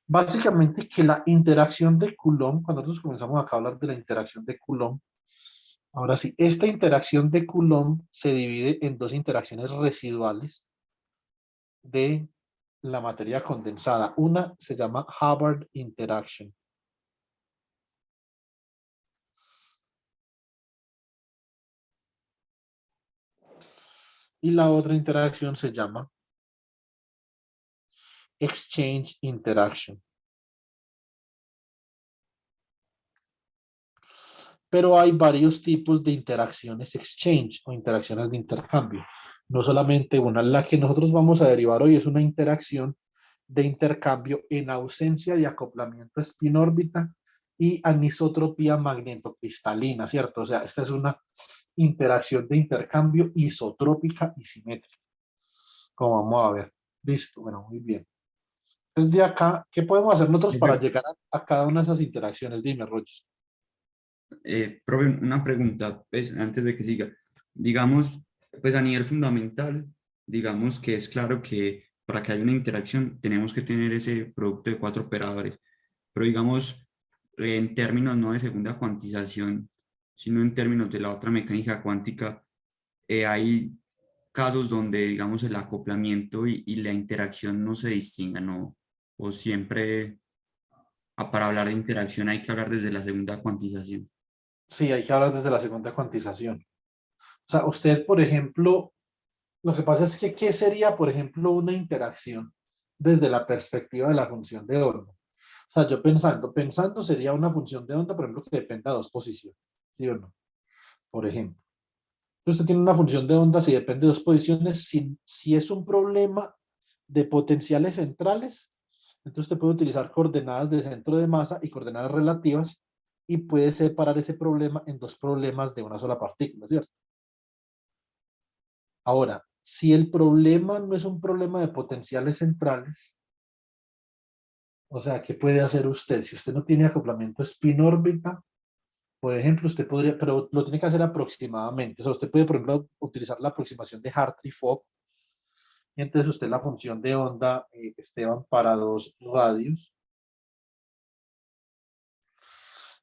Básicamente que la interacción de Coulomb, cuando nosotros comenzamos acá a hablar de la interacción de Coulomb, ahora sí, esta interacción de Coulomb se divide en dos interacciones residuales de la materia condensada. Una se llama Hubbard interaction. Y la otra interacción se llama exchange interaction. Pero hay varios tipos de interacciones exchange o interacciones de intercambio. No solamente una. La que nosotros vamos a derivar hoy es una interacción de intercambio en ausencia de acoplamiento spin-órbita y anisotropía magnetocristalina, ¿cierto? O sea, esta es una interacción de intercambio isotrópica y simétrica, como vamos a ver. Listo, bueno, muy bien. Desde acá, ¿qué podemos hacer nosotros para llegar a cada una de esas interacciones? Dime, Roches. Profe, una pregunta, pues, antes de que siga. Digamos, pues a nivel fundamental, digamos que es claro que para que haya una interacción tenemos que tener ese producto de cuatro operadores, pero digamos, en términos no de segunda cuantización, sino en términos de la otra mecánica cuántica, hay casos donde, digamos, el acoplamiento y la interacción no se distingan, ¿no? O siempre, para hablar de interacción hay que hablar desde la segunda cuantización. Sí, hay que hablar desde la segunda cuantización. O sea, usted, por ejemplo, lo que pasa es que, ¿qué sería, por ejemplo, una interacción desde la perspectiva de la función de onda? O sea, yo pensando sería una función de onda, por ejemplo, que dependa de dos posiciones, ¿sí o no? Por ejemplo. Usted tiene una función de onda si depende de dos posiciones, si es un problema de potenciales centrales, entonces usted puede utilizar coordenadas de centro de masa y coordenadas relativas y puede separar ese problema en dos problemas de una sola partícula, ¿cierto? Ahora, si el problema no es un problema de potenciales centrales, o sea, ¿qué puede hacer usted? Si usted no tiene acoplamiento spin-órbita, por ejemplo, usted podría, pero lo tiene que hacer aproximadamente. O sea, usted puede, por ejemplo, utilizar la aproximación de Hartree-Fock. Y entonces usted la función de onda, Esteban, para dos radios.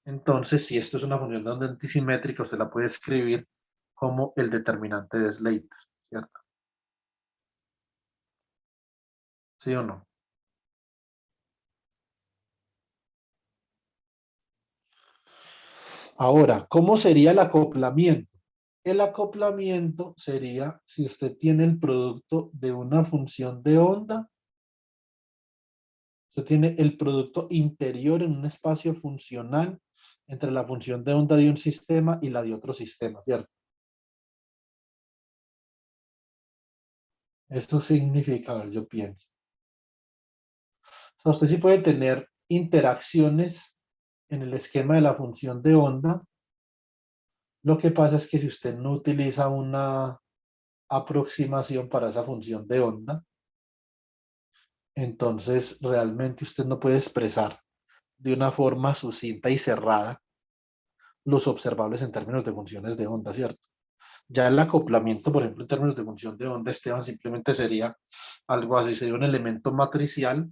Entonces, si esto es una función de onda antisimétrica, usted la puede escribir como el determinante de Slater, ¿cierto? ¿Sí o no? Ahora, ¿cómo sería el acoplamiento? El acoplamiento sería si usted tiene el producto de una función de onda, usted tiene el producto interior en un espacio funcional entre la función de onda de un sistema y la de otro sistema, ¿cierto? Esto significa, a ver, yo pienso. O sea, usted sí puede tener interacciones en el esquema de la función de onda. Lo que pasa es que si usted no utiliza una aproximación para esa función de onda, entonces realmente usted no puede expresar de una forma sucinta y cerrada los observables en términos de funciones de onda, ¿cierto? Ya el acoplamiento, por ejemplo, en términos de función de onda, Esteban, simplemente sería algo así, sería un elemento matricial.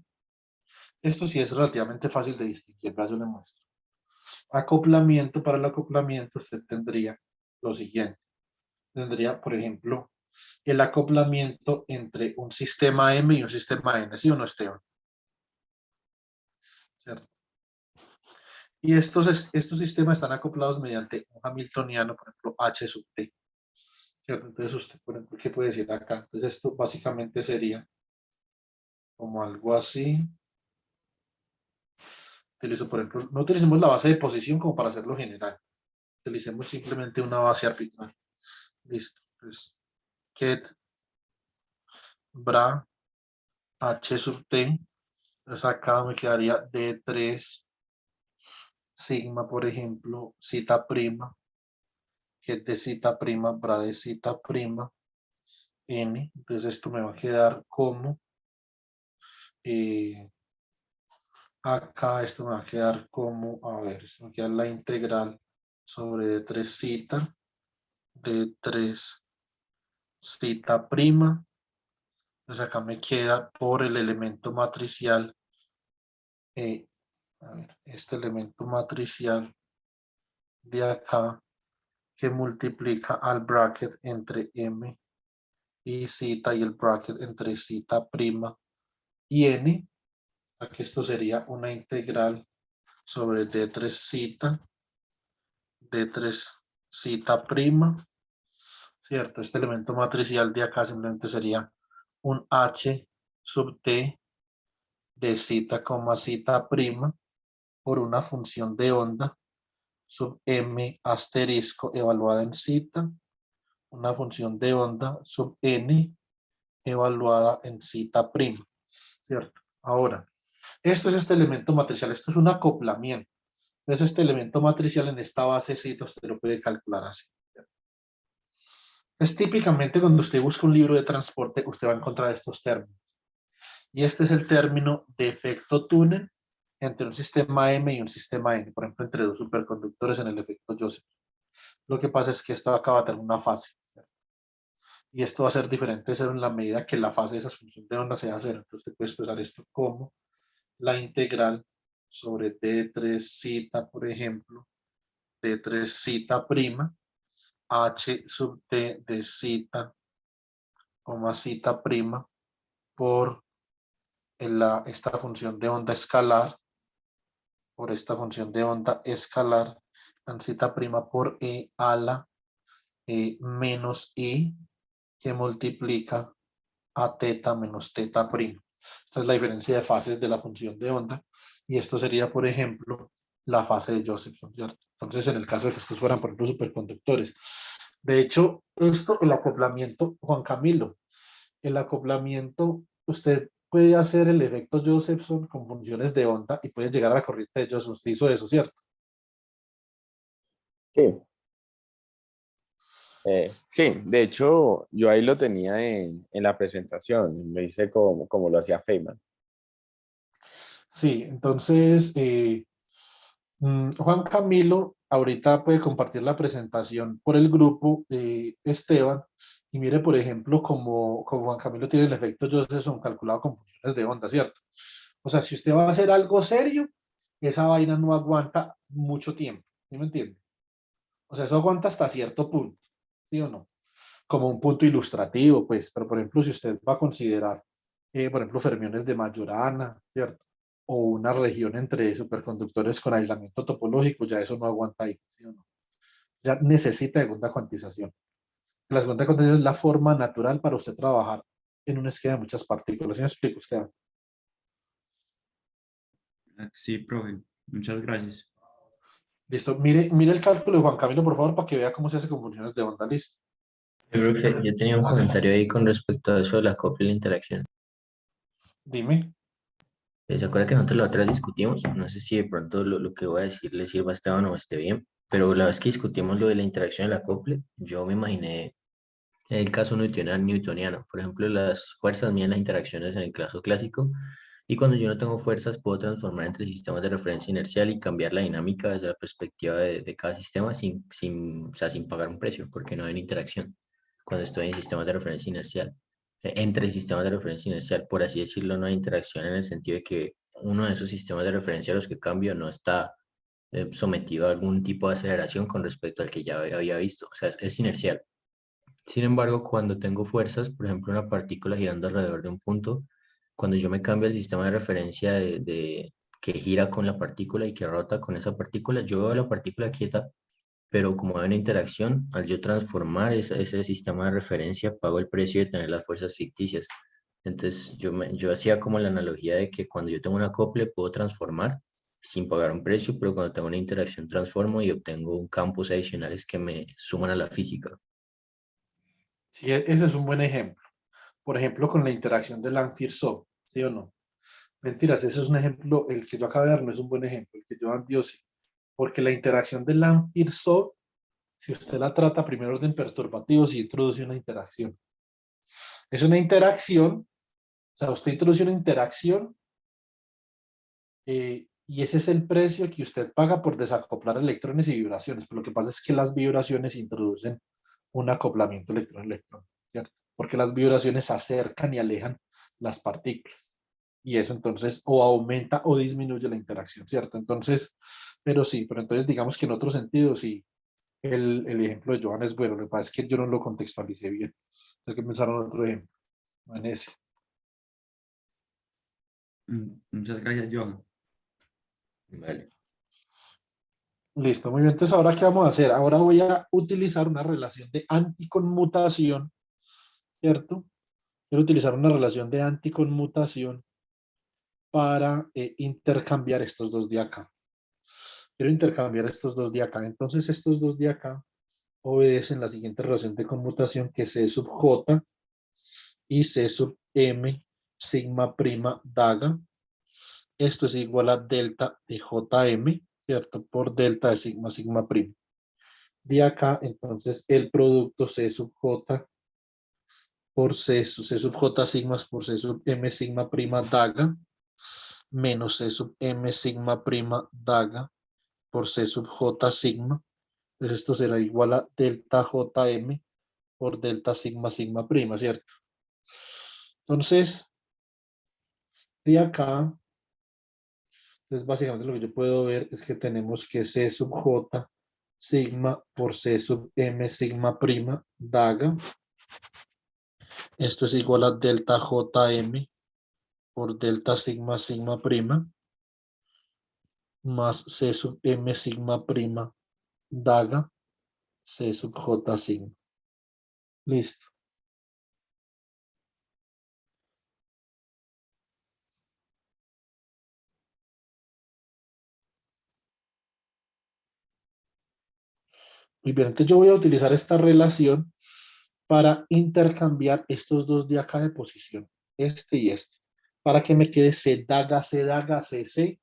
Esto sí es relativamente fácil de distinguir, yo le muestro. Acoplamiento, para el acoplamiento usted tendría lo siguiente. Tendría, por ejemplo, el acoplamiento entre un sistema M y un sistema N, ¿sí o no, Esteban? ¿Cierto? Y estos sistemas están acoplados mediante un hamiltoniano, por ejemplo, H sub T. ¿Cierto? Entonces usted, por ejemplo, ¿qué puede decir acá? Entonces esto básicamente sería como algo así. Utilizo, por ejemplo, no utilicemos la base de posición como para hacerlo general. Utilicemos simplemente una base arbitral. Listo. Entonces, get bra H sub T. Entonces acá me quedaría D3 sigma, por ejemplo, zeta prima, get de zeta prima, bra de zeta prima, N. Entonces esto me va a quedar como acá esto me va a quedar como, a ver, esto me queda la integral sobre D3 zeta, D3 zeta prima. Entonces acá me queda por el elemento matricial, a ver, este elemento matricial de acá que multiplica al bracket entre M y zeta y el bracket entre zeta prima y N. Aquí esto sería una integral sobre D3 zeta, D3 zeta prima, ¿cierto? Este elemento matricial de acá simplemente sería un H sub T de zeta, zeta prima por una función de onda sub M asterisco evaluada en zeta, una función de onda sub N evaluada en zeta prima, ¿cierto? Ahora, esto es este elemento matricial, esto es un acoplamiento. Entonces, este elemento matricial en esta base zeta usted lo puede calcular así. Es típicamente cuando usted busca un libro de transporte, usted va a encontrar estos términos. Y este es el término de efecto túnel entre un sistema M y un sistema N, por ejemplo, entre dos superconductores en el efecto Joseph. Lo que pasa es que esto acaba de tener una fase. ¿Cierto? Y esto va a ser diferente de cero en la medida que la fase de esa función de onda sea cero. Entonces, usted puede expresar esto como la integral sobre D3 zeta, por ejemplo, D3 zeta prima, H sub T de zeta, zeta prima, por esta función de onda escalar, por esta función de onda escalar, tan zeta prima por E a la menos I, que multiplica a teta menos teta prima. Esta es la diferencia de fases de la función de onda, y esto sería, por ejemplo, la fase de Josephson, ¿cierto? Entonces, en el caso de que estos fueran, por ejemplo, superconductores. De hecho, el acoplamiento, Juan Camilo, el acoplamiento, usted puede hacer el efecto Josephson con funciones de onda y puede llegar a la corriente de Josephson. Usted hizo eso, ¿cierto? Sí, sí, de hecho, yo ahí lo tenía en la presentación, lo hice como lo hacía Feynman. Sí, entonces, Juan Camilo ahorita puede compartir la presentación por el grupo, Esteban, y mire, por ejemplo, como Juan Camilo tiene el efecto Josephson calculado con funciones de onda, ¿cierto? O sea, si usted va a hacer algo serio, esa vaina no aguanta mucho tiempo, ¿sí me entiende? O sea, eso aguanta hasta cierto punto, ¿sí o no? Como un punto ilustrativo, pues, pero por ejemplo, si usted va a considerar, por ejemplo, fermiones de Majorana, ¿cierto? O una región entre superconductores con aislamiento topológico, ya eso no aguanta ahí, ¿sí o no? Ya necesita segunda cuantización. La segunda cuantización es la forma natural para usted trabajar en un esquema de muchas partículas. ¿Sí me explico usted? Sí, profe, muchas gracias. Listo. Mire el cálculo de Juan Camilo, por favor, para que vea cómo se hace con funciones de onda. Listo. Profe, yo tenía un comentario ahí con respecto a eso de la copia y la interacción. Dime. ¿Se acuerda que nosotros la otra vez discutimos? No sé si de pronto lo que voy a decir le sirva a Esteban o esté bien, pero la vez que discutimos lo de la interacción y la acople, yo me imaginé el caso newtoniano. Por ejemplo, las fuerzas miden las interacciones en el caso clásico, y cuando yo no tengo fuerzas puedo transformar entre sistemas de referencia inercial y cambiar la dinámica desde la perspectiva de cada sistema o sea, sin pagar un precio, porque no hay una interacción cuando estoy en sistemas de referencia inercial. Entre sistemas de referencia inercial, por así decirlo, no hay interacción en el sentido de que uno de esos sistemas de referencia a los que cambio no está sometido a algún tipo de aceleración con respecto al que ya había visto. O sea, es inercial. Sin embargo, cuando tengo fuerzas, por ejemplo, una partícula girando alrededor de un punto, cuando yo me cambio el sistema de referencia que gira con la partícula y que rota con esa partícula. Yo veo la partícula quieta, pero como hay una interacción, al yo transformar ese sistema de referencia, pago el precio de tener las fuerzas ficticias. Entonces, yo hacía como la analogía de que cuando yo tengo un acople, puedo transformar sin pagar un precio, pero cuando tengo una interacción, transformo y obtengo un campos adicionales que me suman a la física. Sí, ese es un buen ejemplo. Por ejemplo, con la interacción de Lanfear-Sov, ¿sí o no? Mentiras, ese es un ejemplo, el que yo acabo de dar no es un buen ejemplo, el que yo dio sí. Porque la interacción de Lanfear-Sov, si usted la trata primero orden perturbativo, sí introduce una interacción. Es una interacción, o sea, usted introduce una interacción y ese es el precio que usted paga por desacoplar electrones y vibraciones. Pero lo que pasa es que las vibraciones introducen un acoplamiento electrón-electrón, ¿cierto? Porque las vibraciones acercan y alejan las partículas. Y eso entonces o aumenta o disminuye la interacción, ¿cierto? Entonces, pero sí, pero entonces digamos que en otro sentido, sí, el ejemplo de Johan es bueno. Lo que pasa es que yo no lo contextualicé bien. Hay que pensar en otro ejemplo, no en ese. Muchas gracias, Johan. Vale. Listo, muy bien. Entonces, ¿ahora qué vamos a hacer? Ahora voy a utilizar una relación de anticonmutación, ¿cierto? Quiero utilizar una relación de anticonmutación para intercambiar estos dos de acá. Quiero intercambiar estos dos de acá. Entonces, estos dos de acá obedecen la siguiente relación de conmutación, que es C sub J y C sub M sigma prima daga. Esto es igual a delta de JM, ¿cierto? Por delta de sigma sigma prima. De acá, entonces, el producto C sub J por C sub J sigmas por C sub M sigma prima daga menos C sub M sigma prima daga por C sub J sigma. Entonces esto será igual a delta JM por delta sigma sigma prima, ¿cierto? Entonces, de acá, entonces básicamente lo que yo puedo ver es que tenemos que C sub J sigma por C sub M sigma prima daga. Esto es igual a delta JM por delta sigma sigma prima más C sub M sigma prima daga C sub J sigma. Listo. Muy bien, entonces yo voy a utilizar esta relación para intercambiar estos dos de acá de posición, este y este, para que me quede C daga, CC,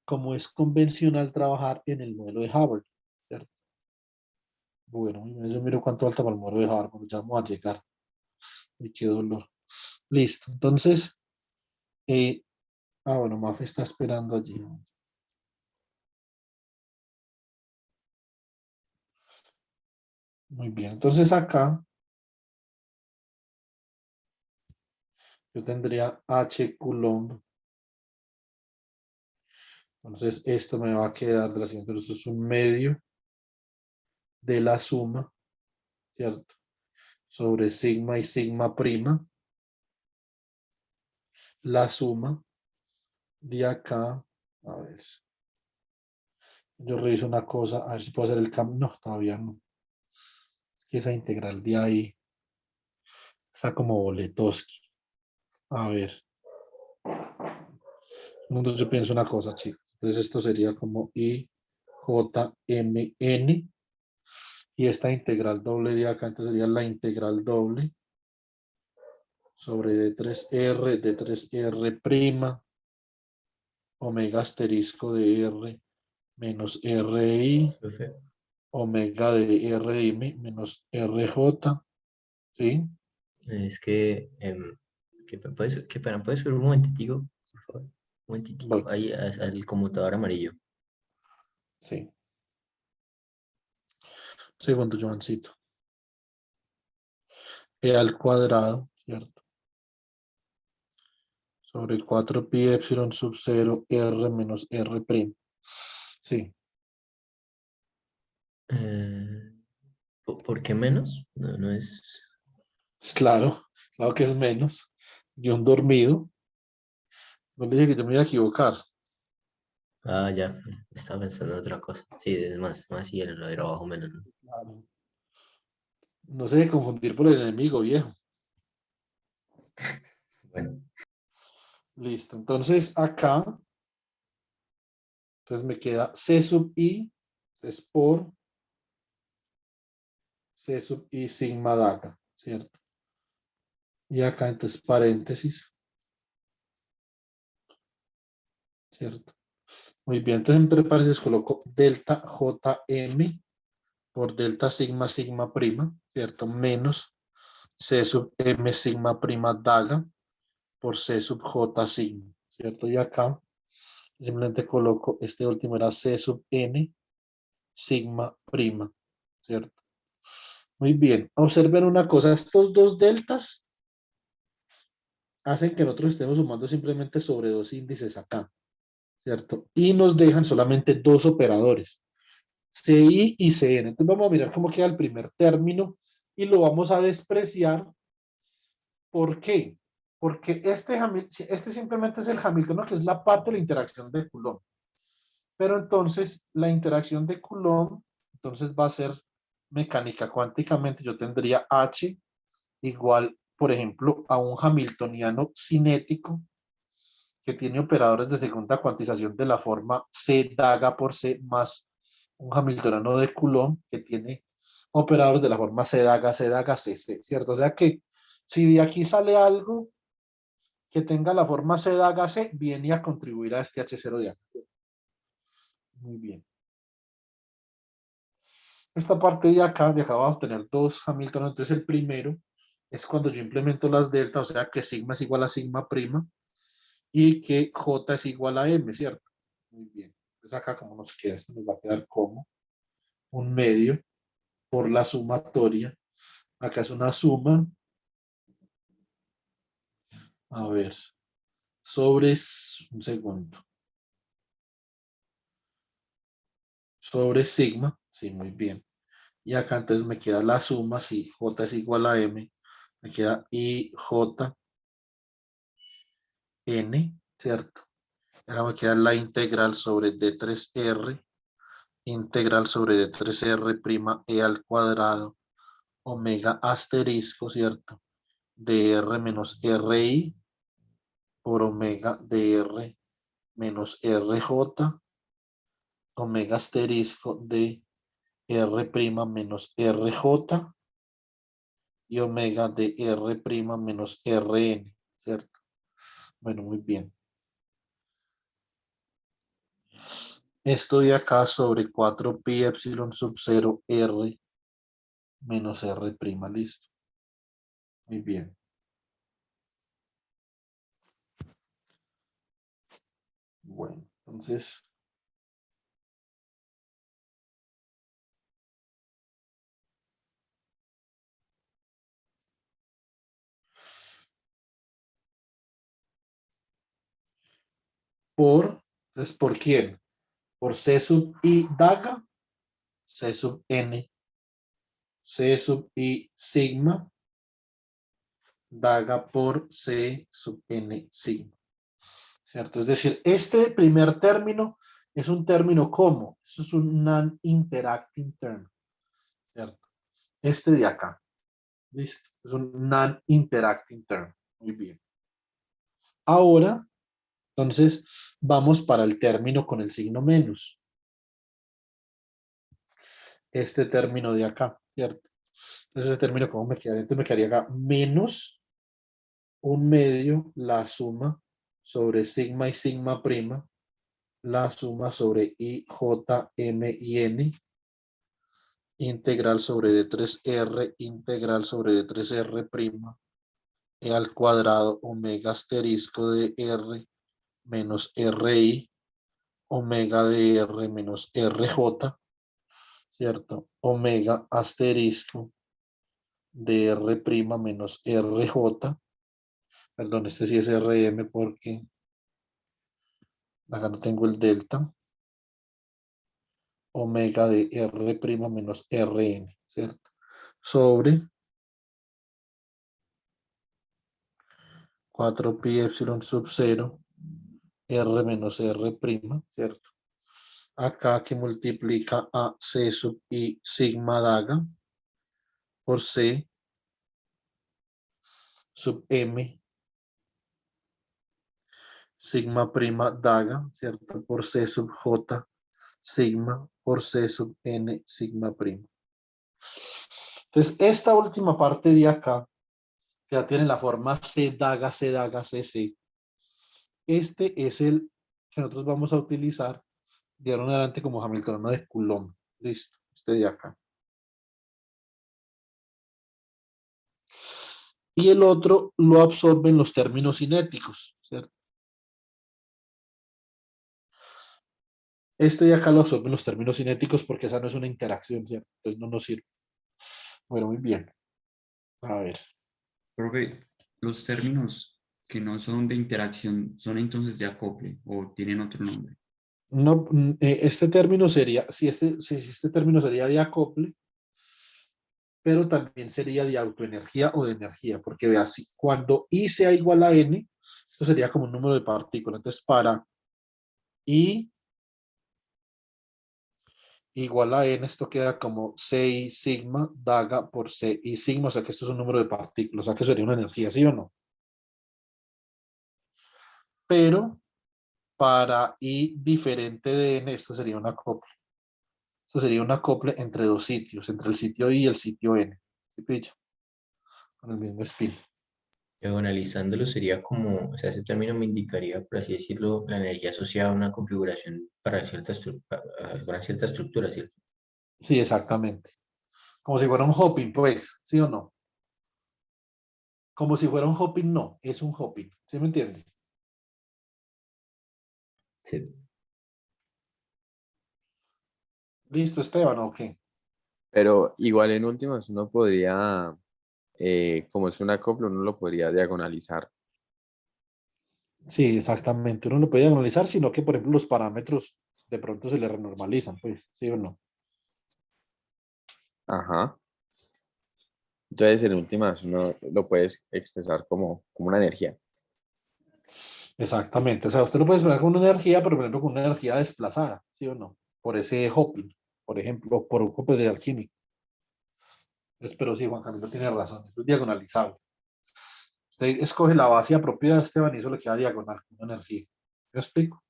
como es convencional trabajar en el modelo de Hubbard, ¿cierto? Bueno, yo miro cuánto falta para el modelo de Hubbard, porque ya vamos a llegar. Y qué dolor. Listo, entonces, bueno, Mafe está esperando allí. Muy bien, entonces acá yo tendría H Coulomb. Entonces esto me va a quedar de la siguiente, esto es un medio de la suma, ¿cierto? Sobre sigma y sigma prima. La suma de acá, a ver, yo reviso una cosa, a ver si puedo hacer el cambio. No, todavía no. Es que esa integral de ahí está como Boletowski. A ver. Entonces yo pienso una cosa, chicos. Entonces esto sería como I, J, M, N. Y esta integral doble de acá, entonces sería la integral doble sobre D3R prima, omega asterisco de R menos RI, Profe, omega de RM menos RJ, ¿sí? es que pena, ¿puedes subir un momentitico, por favor? Un momentitico, Voy, ahí al conmutador amarillo. sí. Segundo, Joancito. E al cuadrado, ¿cierto? Sobre 4 pi epsilon sub 0 R menos R primo. Sí, Eh, ¿por qué menos? No, no es... claro, claro que es menos. Yo un dormido. No le dije que yo me iba a equivocar. Ah, ya, estaba pensando en otra cosa. Sí, es más y el lo de abajo menos, ¿no? Claro. No se debe confundir por el enemigo, viejo. Bueno, Listo. Entonces acá, entonces me queda C sub I es por C sub I sigma daga, ¿cierto? Y acá entonces paréntesis, ¿cierto? Muy bien, entonces entre paréntesis coloco delta JM por delta sigma sigma prima, ¿cierto? Menos C sub M sigma prima daga por C sub J sigma, ¿cierto? Y acá simplemente coloco, este último era C sub N sigma prima, ¿cierto? Muy bien, observen una cosa, estos dos deltas hacen que nosotros estemos sumando simplemente sobre dos índices acá, ¿cierto? Y nos dejan solamente dos operadores, CI y CN. Entonces vamos a mirar cómo queda el primer término y lo vamos a despreciar. ¿Por qué? Porque este simplemente es el Hamilton, que es la parte de la interacción de Coulomb. Pero entonces la interacción de Coulomb, entonces va a ser mecánica cuánticamente. Yo tendría H igual, por ejemplo, a un hamiltoniano cinético que tiene operadores de segunda cuantización de la forma C daga por C más un hamiltoniano de Coulomb que tiene operadores de la forma C daga, C, C, ¿cierto? O sea que si de aquí sale algo que tenga la forma C daga C, viene a contribuir a este H0 de acá. Muy bien. Esta parte de acá vamos a tener dos Hamilton, entonces el primero es cuando yo implemento las deltas, o sea que sigma es igual a sigma prima y que J es igual a M, ¿cierto? Muy bien. Entonces acá como nos queda, esto nos va a quedar como un medio por la sumatoria. Acá es una suma, a ver, sobre, un segundo, sobre sigma, sí, muy bien. Y acá entonces me queda la suma, si J es igual a M, me queda IJ N, ¿cierto? Acá me queda la integral sobre D3R, integral sobre D3R prima E al cuadrado, omega asterisco, ¿cierto? DR menos RI por omega DR menos RJ, omega asterisco de R prima menos RJ y omega de R prima menos RN, ¿cierto? Bueno, muy bien. Esto de acá sobre 4 pi epsilon sub 0 R menos R prima, listo. Muy bien. Bueno, entonces, ¿por quién? Por C sub I daga, C sub N, C sub I sigma, daga por C sub N sigma, ¿cierto? Es decir, este primer término es un término como, eso es un non-interacting term, ¿cierto? Este de acá, listo, es un non-interacting term, muy bien. Ahora, entonces, vamos para el término con el signo menos. Este término de acá, ¿cierto? Entonces, ese término, ¿cómo me quedaría? Entonces, me quedaría acá menos un medio, la suma sobre sigma y sigma prima, la suma sobre I, J, M y N, integral sobre D3R, integral sobre D3R prima, E al cuadrado, omega asterisco de R menos RI, omega de R menos RJ, ¿cierto? Omega asterisco de R prima menos RJ, perdón, este sí es RM porque acá no tengo el delta, omega de R prima menos RN, ¿cierto? Sobre 4 pi epsilon sub 0, R menos R prima, ¿cierto? acá que multiplica a C sub I sigma daga por C sub M sigma prima daga, ¿cierto? Por C sub J sigma por C sub N sigma prima. Entonces, esta última parte de acá, que ya tiene la forma C daga, C, C. Este es el que nosotros vamos a utilizar de ahora en adelante como Hamiltoniano de Coulomb. Listo, este de acá. Y el otro lo absorben los términos cinéticos, ¿cierto? Este de acá lo absorben los términos cinéticos porque esa no es una interacción, ¿cierto? Entonces no nos sirve. Bueno, muy bien. A ver. Profe, los términos que no son de interacción son entonces de acople o tienen otro nombre. No, este término sería, si este término sería de acople, pero también sería de autoenergía o de energía, porque vea, si cuando I sea igual a N, esto sería como un número de partículas. Entonces, para I igual a N, esto queda como CI sigma daga por CI sigma, o sea que esto es un número de partículas, o sea que sería una energía, ¿sí o no? Pero para I diferente de N, esto sería un acople. Esto sería un acople entre dos sitios, entre el sitio I y el sitio N. ¿Sí pilla? Con el mismo spin. Luego, analizándolo sería como, o sea, ese término me indicaría, por así decirlo, la energía asociada a una configuración para alguna cierta estructura, ¿cierto? Sí, exactamente. Como si fuera un hopping, pues, ¿sí o no? Como si fuera un hopping, no, es un hopping. ¿Sí me entiende? Sí. ¿Listo, Esteban, o qué? Pero igual en últimas uno podría, como es un acople, uno lo podría diagonalizar. Sí, exactamente. Uno lo puede analizar, sino que, por ejemplo, los parámetros de pronto se le renormalizan, pues, ¿sí o no? Ajá. Entonces en últimas uno lo puedes expresar como una energía. Exactamente. O sea, usted lo puede expresar con una energía, pero por ejemplo, con una energía desplazada, ¿sí o no? Por ese hopping, por ejemplo, por un hopping de alquímico. Pero sí, Juan Camilo tiene razón, eso es diagonalizable. Usted escoge la base apropiada, Esteban, y eso le queda diagonal, una energía. ¿Me explico?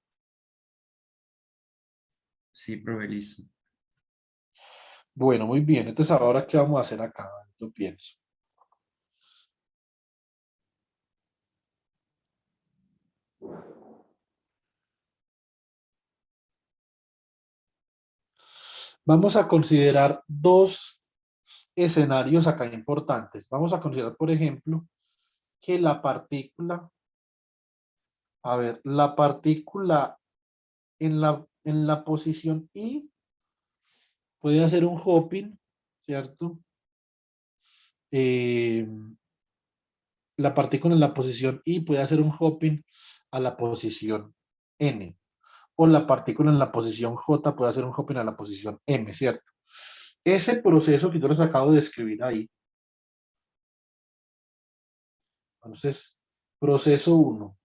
Sí, profe, listo. Bueno, muy bien. Entonces, ahora, ¿qué vamos a hacer acá? Yo pienso. Vamos a considerar dos escenarios acá importantes. Vamos a considerar, por ejemplo, que la partícula, a ver, la partícula en la posición I puede hacer un hopping, ¿cierto? Eh, la partícula en la posición I puede hacer un hopping a la posición N. O la partícula en la posición J puede hacer un hopping a la posición M, ¿cierto? Ese proceso que yo les acabo de escribir ahí, entonces, proceso 1.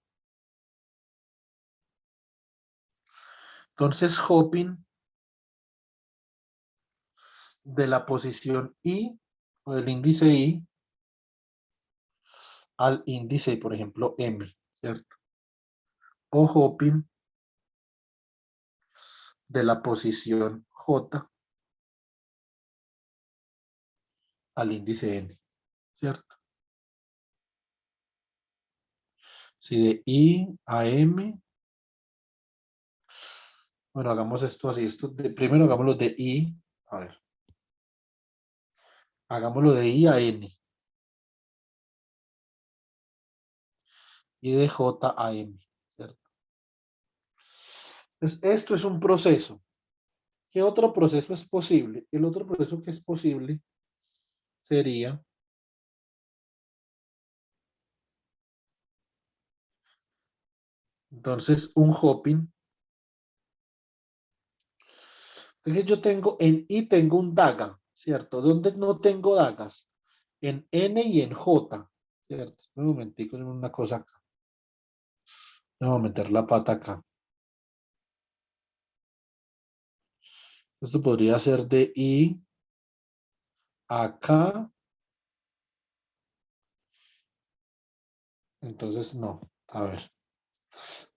Entonces, hopping de la posición I o del índice I al índice, por ejemplo, M, ¿cierto? O hopping de la posición J al índice N, ¿cierto? Si de I a M, bueno, hagamos esto así, primero hagámoslo de I, a ver, hagámoslo de I a N y de J a M, ¿cierto? Entonces, esto es un proceso. ¿Qué otro proceso es posible? El otro proceso que es posible sería entonces un hopping. Entonces yo tengo en I tengo un daga, ¿cierto? ¿Dónde no tengo dagas? En N y en J, ¿cierto? Un momentico, una cosa acá. Vamos a meter la pata acá. Esto podría ser de I a K. Entonces, no. A ver.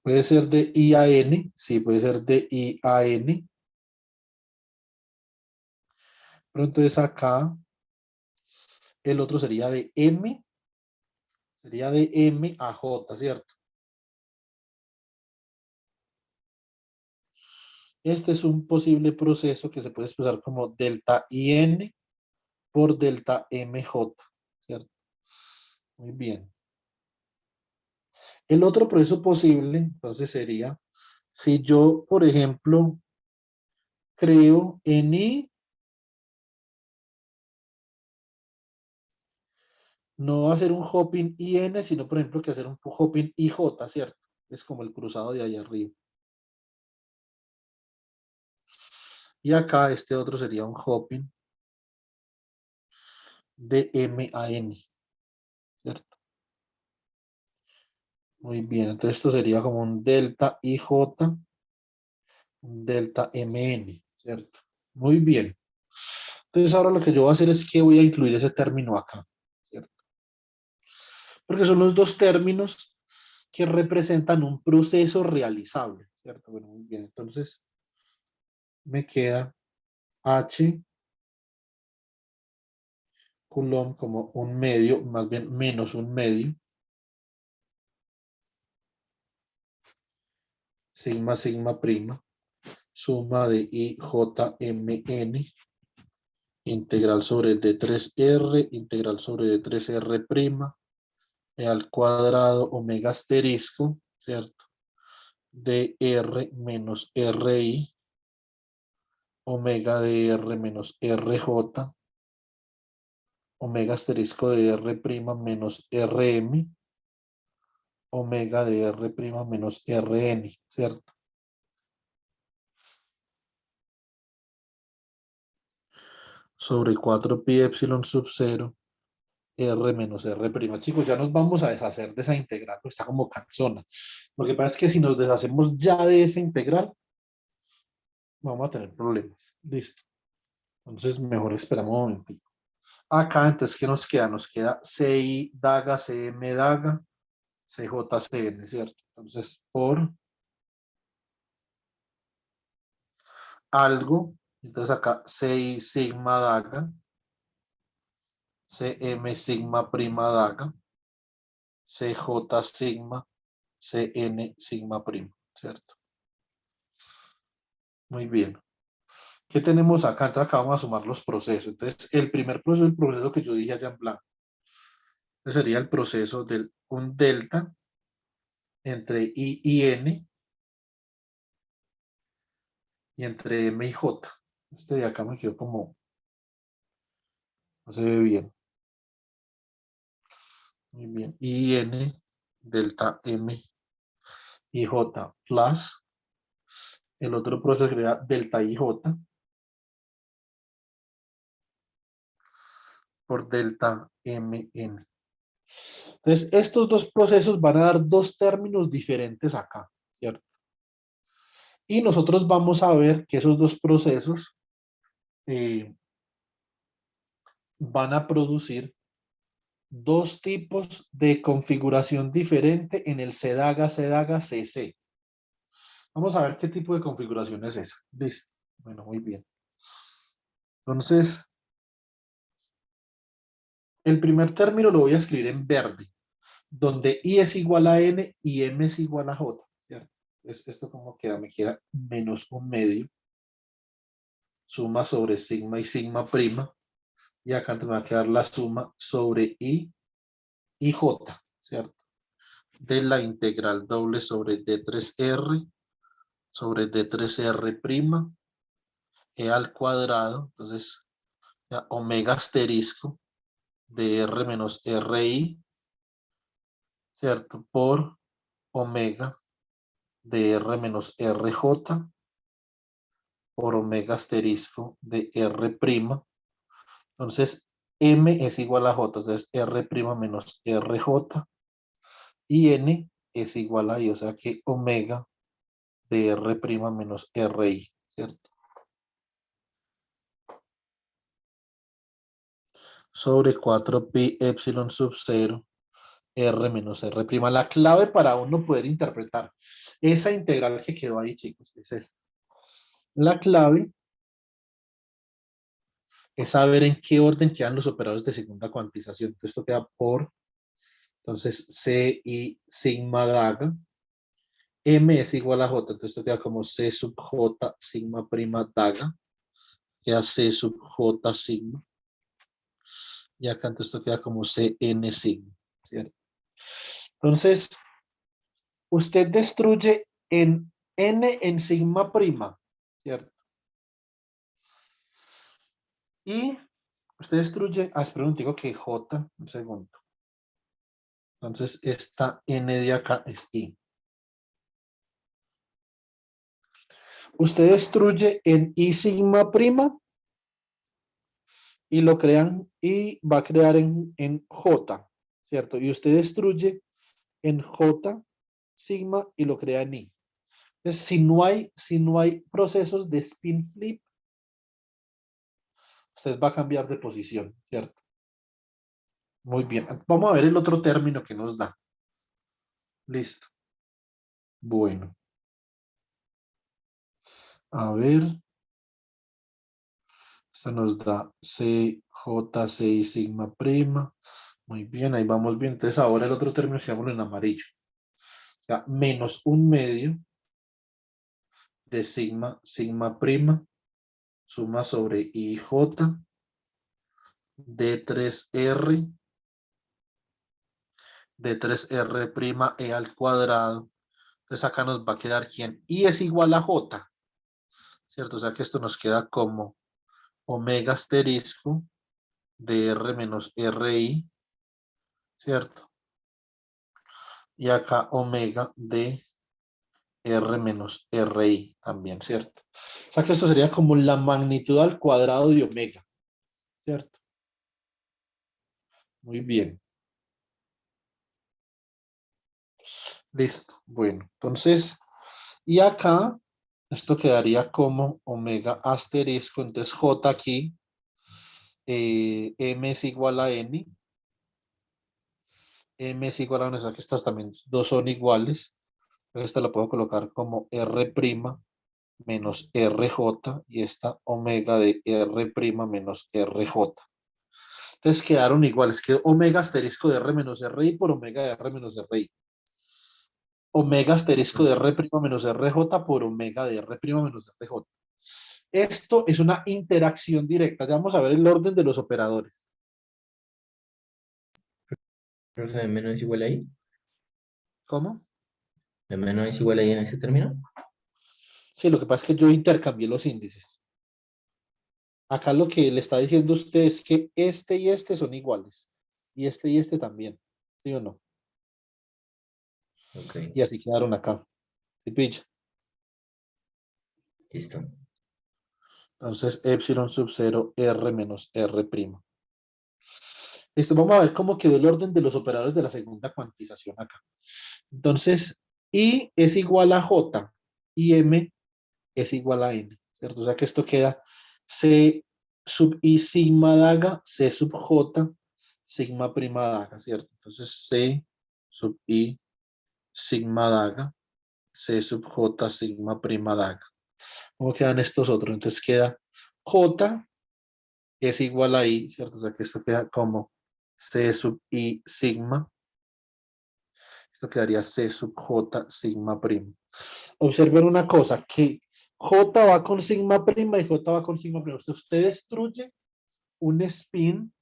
Puede ser de I a N. Sí, puede ser de I a N. Pero entonces acá el otro sería de M. Sería de M a J, ¿cierto? Este es un posible proceso que se puede expresar como delta IN por delta MJ, ¿cierto? Muy bien. El otro proceso posible, entonces, sería, si yo, por ejemplo, creo en I, no va a ser un hopping IN, sino, por ejemplo, que hacer un hopping IJ, ¿cierto? Es como el cruzado de allá arriba. Y acá este otro sería un hopping de M a N, ¿cierto? Muy bien, entonces esto sería como un delta IJ, un delta MN, ¿cierto? Muy bien. Entonces ahora lo que yo voy a hacer es que voy a incluir ese término acá, ¿cierto? Porque son los dos términos que representan un proceso realizable, ¿cierto? Bueno, muy bien, entonces me queda H Coulomb como un medio, más bien menos un medio, sigma, sigma prima, suma de IJMN, integral sobre D3R, integral sobre D3R prima, e al cuadrado omega asterisco, ¿cierto? DR menos RI, omega de R menos RJ, omega asterisco de R prima menos RM, omega de R prima menos RN, ¿cierto? Sobre 4 pi epsilon sub 0, R menos R prima. Chicos, ya nos vamos a deshacer de esa integral, porque está como cansona. Lo que pasa es que si nos deshacemos ya de esa integral, vamos a tener problemas. Listo. Entonces, mejor esperamos un momentito. Acá, entonces, ¿qué nos queda? Nos queda CI daga, CM daga, CJCN, ¿cierto? Entonces, por algo, entonces acá CI sigma daga, CM sigma prima daga, CJ sigma, CN sigma prima, ¿cierto? Muy bien. ¿Qué tenemos acá? Entonces acá vamos a sumar los procesos. Entonces, el primer proceso, el proceso que yo dije allá en blanco, sería el proceso de un delta entre I y N y entre M y J. Este de acá me quedó como, no se ve bien. Muy bien. I, N, delta M y J plus. El otro proceso sería delta IJ por delta MN. Entonces, estos dos procesos van a dar dos términos diferentes acá, ¿cierto? Y nosotros vamos a ver que esos dos procesos van a producir dos tipos de configuración diferente en el CDAGA, CDAGA, CC. Vamos a ver qué tipo de configuración es esa. Listo. Bueno, muy bien. Entonces, el primer término lo voy a escribir en verde, donde I es igual a N y M es igual a J, ¿cierto? Esto como queda, me queda menos un medio, suma sobre sigma y sigma prima, y acá me va a quedar la suma sobre I y J, ¿cierto? De la integral doble sobre D3R sobre D3R prima, E al cuadrado, entonces ya, omega asterisco de R menos RI, ¿cierto? Por omega de R menos RJ por omega asterisco de R prima. Entonces, M es igual a J, entonces R prima menos RJ y N es igual a I, o sea que omega de R prima menos RI, ¿cierto? sobre 4pi epsilon sub 0 r menos r prima. La clave para uno poder interpretar esa integral que quedó ahí, chicos, es esta. La clave es saber en qué orden quedan los operadores de segunda cuantización. Entonces, esto queda por, entonces, C y sigma daga. M es igual a J, entonces esto queda como C sub J sigma prima daga. Queda C sub J sigma. Y acá entonces esto queda como CN sigma, ¿cierto? Entonces, usted destruye en N en sigma prima, ¿cierto? Y usted destruye, espera un momentico que J, un segundo. Entonces, esta N de acá es I. Usted destruye en I sigma prima y lo crean y va a crear en J, ¿cierto? Y usted destruye en J sigma y lo crea en I. Entonces, si no hay procesos de spin flip, usted va a cambiar de posición, ¿cierto? Muy bien. Vamos a ver el otro término que nos da. Listo. Bueno. A ver. Esta nos da CJ6 sigma prima. Muy bien, ahí vamos bien. Entonces ahora el otro término se llama en amarillo. O sea, menos un medio de sigma prima, suma sobre IJ, D3R, D3R prima E al cuadrado. Entonces acá nos va a quedar ¿quién? I es igual a J, ¿cierto? O sea que esto nos queda como omega asterisco de R menos RI, ¿cierto? Y acá omega de R menos RI también, ¿cierto? O sea que esto sería como la magnitud al cuadrado de omega, ¿cierto? Muy bien. Listo. Bueno, entonces, y acá, esto quedaría como omega asterisco, entonces J aquí, M es igual a N, M es igual a N, o sea que estas también dos son iguales. Esta la puedo colocar como R' menos RJ y esta omega de R' menos RJ. Entonces quedaron iguales, quedó omega asterisco de R menos RI por omega de R menos RI. Omega asterisco de R' menos RJ por omega de R' menos RJ. Esto es una interacción directa. Ya vamos a ver el orden de los operadores. Profe, ¿M no es igual ahí? ¿Cómo? ¿M no es igual ahí en ese término? Sí, lo que pasa es que yo intercambié los índices. Acá lo que le está diciendo usted es que este y este son iguales. Y este también. ¿Sí o no? Ok, Y así quedaron acá. ¿Sí pilla? listo. Entonces, epsilon sub 0, R menos R'. Listo, vamos a ver cómo quedó el orden de los operadores de la segunda cuantización acá. Entonces, I es igual a J y M es igual a N, ¿cierto? O sea que esto queda C sub I sigma daga, C sub J sigma prima daga, ¿cierto? Entonces, C sub I sigma daga, C sub J sigma prima daga. ¿Cómo quedan estos otros? Entonces queda J es igual a I, ¿cierto? O sea que esto queda como C sub I sigma. Esto quedaría C sub J sigma prima. Observen una cosa, que J va con sigma prima y J va con sigma prima. Si usted destruye un spin,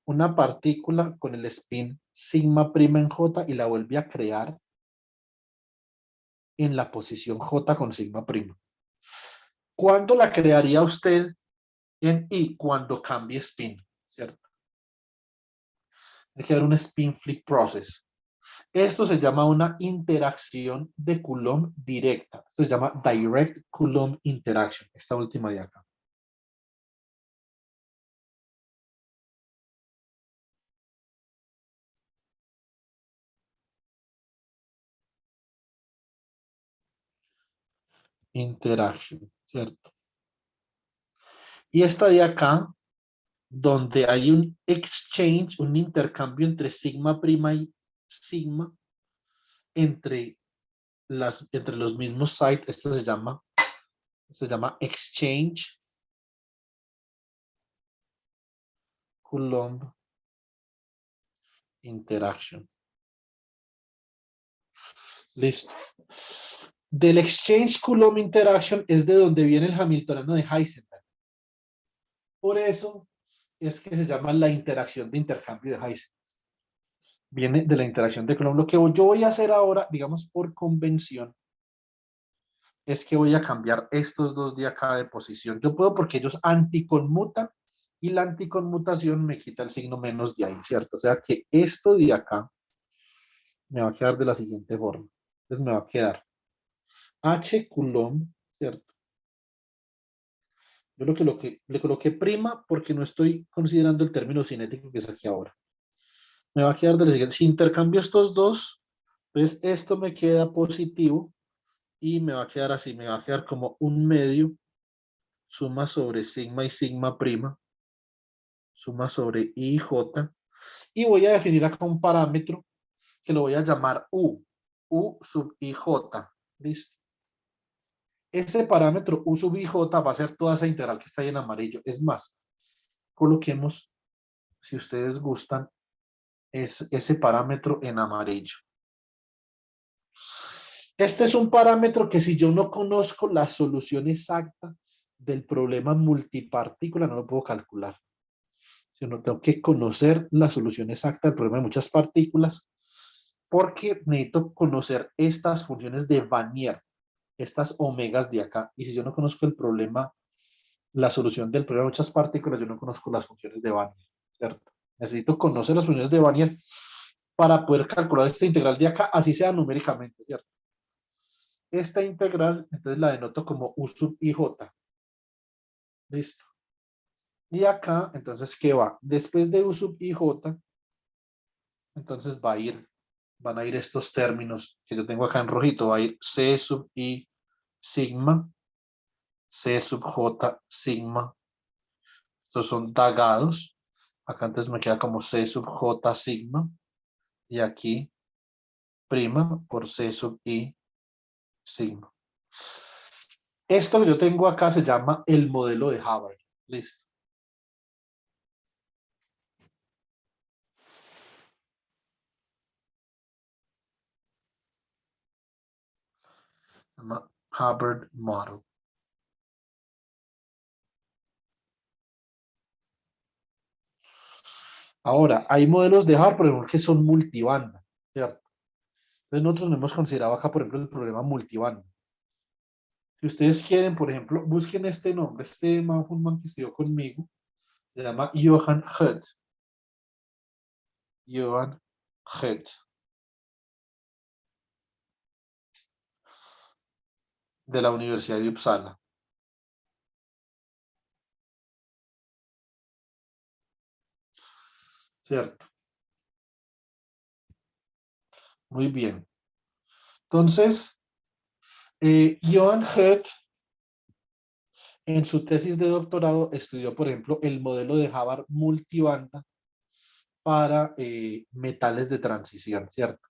una partícula con el spin sigma prima en J y la vuelve a crear en la posición J con sigma prima. ¿Cuándo la crearía usted en I? Cuando cambie spin, ¿cierto? Hay que dar un spin flip process. Esto se llama una interacción de Coulomb directa. Esto se llama direct Coulomb interaction. Esta última de acá. Interaction, ¿cierto? Y esta de acá donde hay un exchange, un intercambio entre sigma prima y sigma, entre los mismos sites. Esto se llama exchange Coulomb interaction. Listo. Del exchange Coulomb interaction es de donde viene el hamiltoniano de Heisenberg. Por eso es que se llama la interacción de intercambio de Heisenberg. Viene de la interacción de Coulomb. Lo que yo voy a hacer ahora, digamos por convención, es que voy a cambiar estos dos de acá de posición. Yo puedo porque ellos anticonmutan y la anticonmutación me quita el signo menos de ahí, ¿cierto? O sea que esto de acá me va a quedar de la siguiente forma. Entonces me va a quedar H Coulomb, ¿cierto? Yo le coloqué prima porque no estoy considerando el término cinético que es aquí ahora. Me va a quedar de la siguiente. Si intercambio estos dos, pues esto me queda positivo y me va a quedar así. Me va a quedar como un medio suma sobre sigma y sigma prima, suma sobre I y J, y voy a definir acá un parámetro que lo voy a llamar U sub IJ, ¿listo? Ese parámetro U sub IJ va a ser toda esa integral que está ahí en amarillo. Es más, coloquemos, si ustedes gustan, ese parámetro en amarillo. Este es un parámetro que si yo no conozco la solución exacta del problema multipartícula, no lo puedo calcular. Si no tengo que conocer la solución exacta del problema de muchas partículas, porque necesito conocer estas funciones de Wannier, estas omegas de acá. Y si yo no conozco el problema, la solución del problema de muchas partículas, yo no conozco las funciones de Wannier, ¿cierto? Necesito conocer las funciones de Wannier para poder calcular esta integral de acá, así sea numéricamente, ¿cierto? Esta integral, entonces la denoto como U sub IJ. Listo. Y acá, entonces, ¿qué va? Después de U sub IJ, entonces van a ir estos términos que yo tengo acá en rojito. Va a ir C sub I sigma, C sub J sigma. Estos son dagados. Acá antes me queda como C sub J sigma. Y aquí prima por C sub I sigma. Esto que yo tengo acá se llama el modelo de Hubbard. Listo. Se llama Hubbard Model. Ahora, hay modelos de Hubbard, por ejemplo, que son multibanda, ¿cierto? Entonces nosotros no hemos considerado acá, por ejemplo, el problema multibanda. Si ustedes quieren, por ejemplo, busquen este nombre, este man que estudió conmigo, se llama Johan Hutt. Johan Hutt. De la Universidad de Uppsala. ¿Cierto? Muy bien. Entonces, Johan Hutt, en su tesis de doctorado, estudió, por ejemplo, el modelo de Hubbard multibanda para metales de transición, ¿cierto?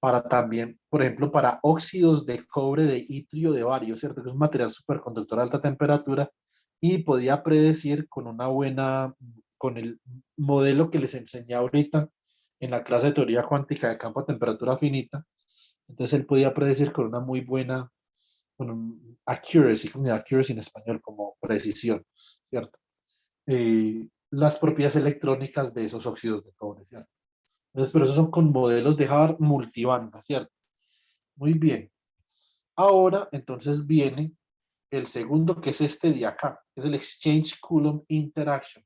Para también, por ejemplo, para óxidos de cobre, de itrio, de bario, ¿cierto? Que es un material superconductor a alta temperatura y podía predecir con el modelo que les enseñé ahorita en la clase de teoría cuántica de campo a temperatura finita. Entonces él podía predecir con una muy buena, con un accuracy, como accuracy en español, como precisión, ¿cierto? Las propiedades electrónicas de esos óxidos de cobre, ¿cierto? Entonces, pero esos son con modelos de Hubbard multibanda, ¿cierto? Muy bien. Ahora, entonces viene el segundo, que es este de acá, es el Exchange Coulomb Interaction.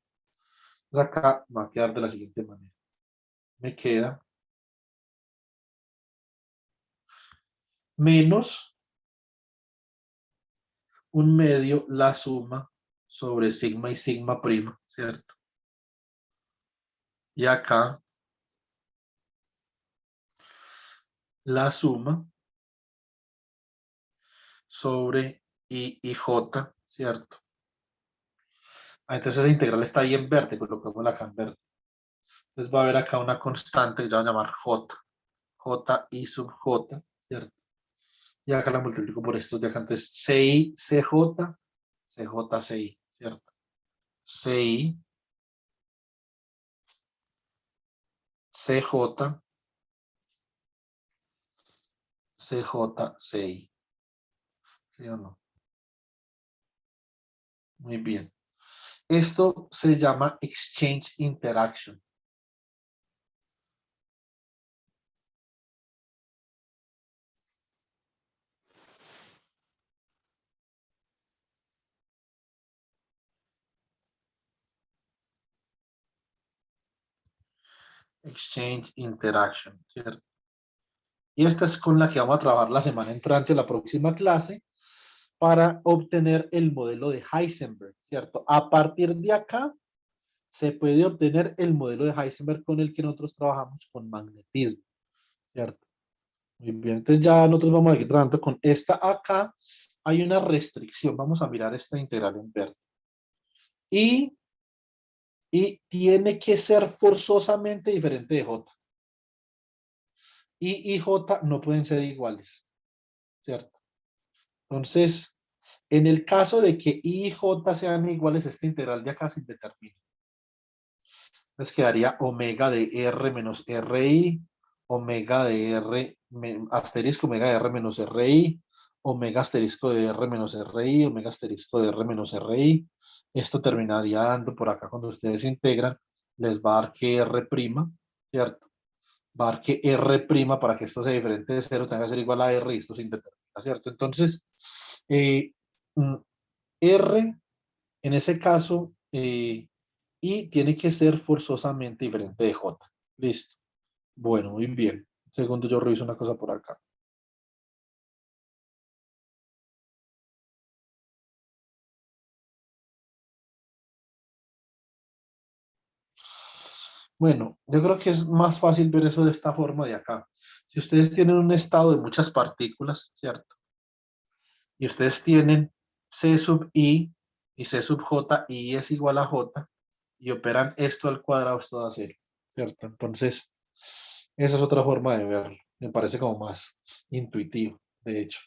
Entonces acá va a quedar de la siguiente manera. Me queda menos un medio la suma sobre sigma y sigma prima, ¿cierto? Y acá la suma sobre I y J, ¿cierto? Entonces esa integral está ahí en verde, colocamos acá en verde. Entonces va a haber acá una constante que yo voy a llamar J. J i sub J, ¿cierto? Y acá la multiplico por estos de acá. Entonces CI, CJ, CJ, CI, ¿cierto? CI, CJ, CJ, CI. ¿Sí o no? Muy bien. Esto se llama exchange interaction. Exchange interaction, ¿cierto? Y esta es con la que vamos a trabajar la semana entrante, la próxima clase, para obtener el modelo de Heisenberg, ¿cierto? A partir de acá se puede obtener el modelo de Heisenberg con el que nosotros trabajamos con magnetismo, ¿cierto? Muy bien, entonces ya nosotros vamos a ir trabajando con esta acá. Hay una restricción, vamos a mirar esta integral en verde. Y tiene que ser forzosamente diferente de J. Y J no pueden ser iguales, ¿cierto? Entonces, en el caso de que I y J sean iguales, esta integral de acá se indetermina. Entonces quedaría omega de R menos RI, omega de R, asterisco omega de R menos RI, omega asterisco de R menos RI, omega asterisco de R menos RI. Esto terminaría dando por acá cuando ustedes integran, les va a dar que R', ¿cierto? Va a dar que R' para que esto sea diferente de cero tenga que ser igual a R y esto se indetermina, ¿cierto? Entonces, mm, R en ese caso, y tiene que ser forzosamente diferente de J. Listo. Bueno, muy bien. Segundo, yo reviso una cosa por acá. Bueno, yo creo que es más fácil ver eso de esta forma de acá. Si ustedes tienen un estado de muchas partículas, ¿cierto? Y ustedes tienen C sub I y C sub J, y es igual a J, y operan esto al cuadrado, esto da cero, ¿cierto? Entonces, esa es otra forma de verlo. Me parece como más intuitivo, de hecho.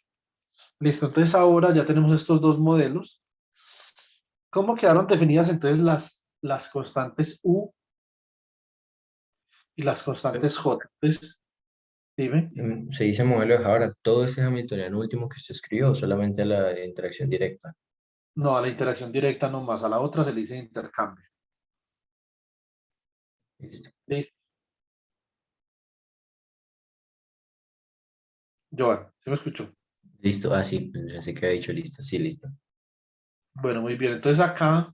Listo, entonces ahora ya tenemos estos dos modelos. ¿Cómo quedaron definidas entonces las constantes U y las constantes J? Entonces, dime. Se dice modelo de Javara, ¿todo ese hamiltoniano último que usted escribió o solamente la interacción directa? No, a la interacción directa nomás, a la otra se le dice intercambio. Listo. ¿Sí? Joan, ¿sí me escuchó? Listo, ah, sí, pensé que había dicho listo, sí, listo. Bueno, muy bien. Entonces acá,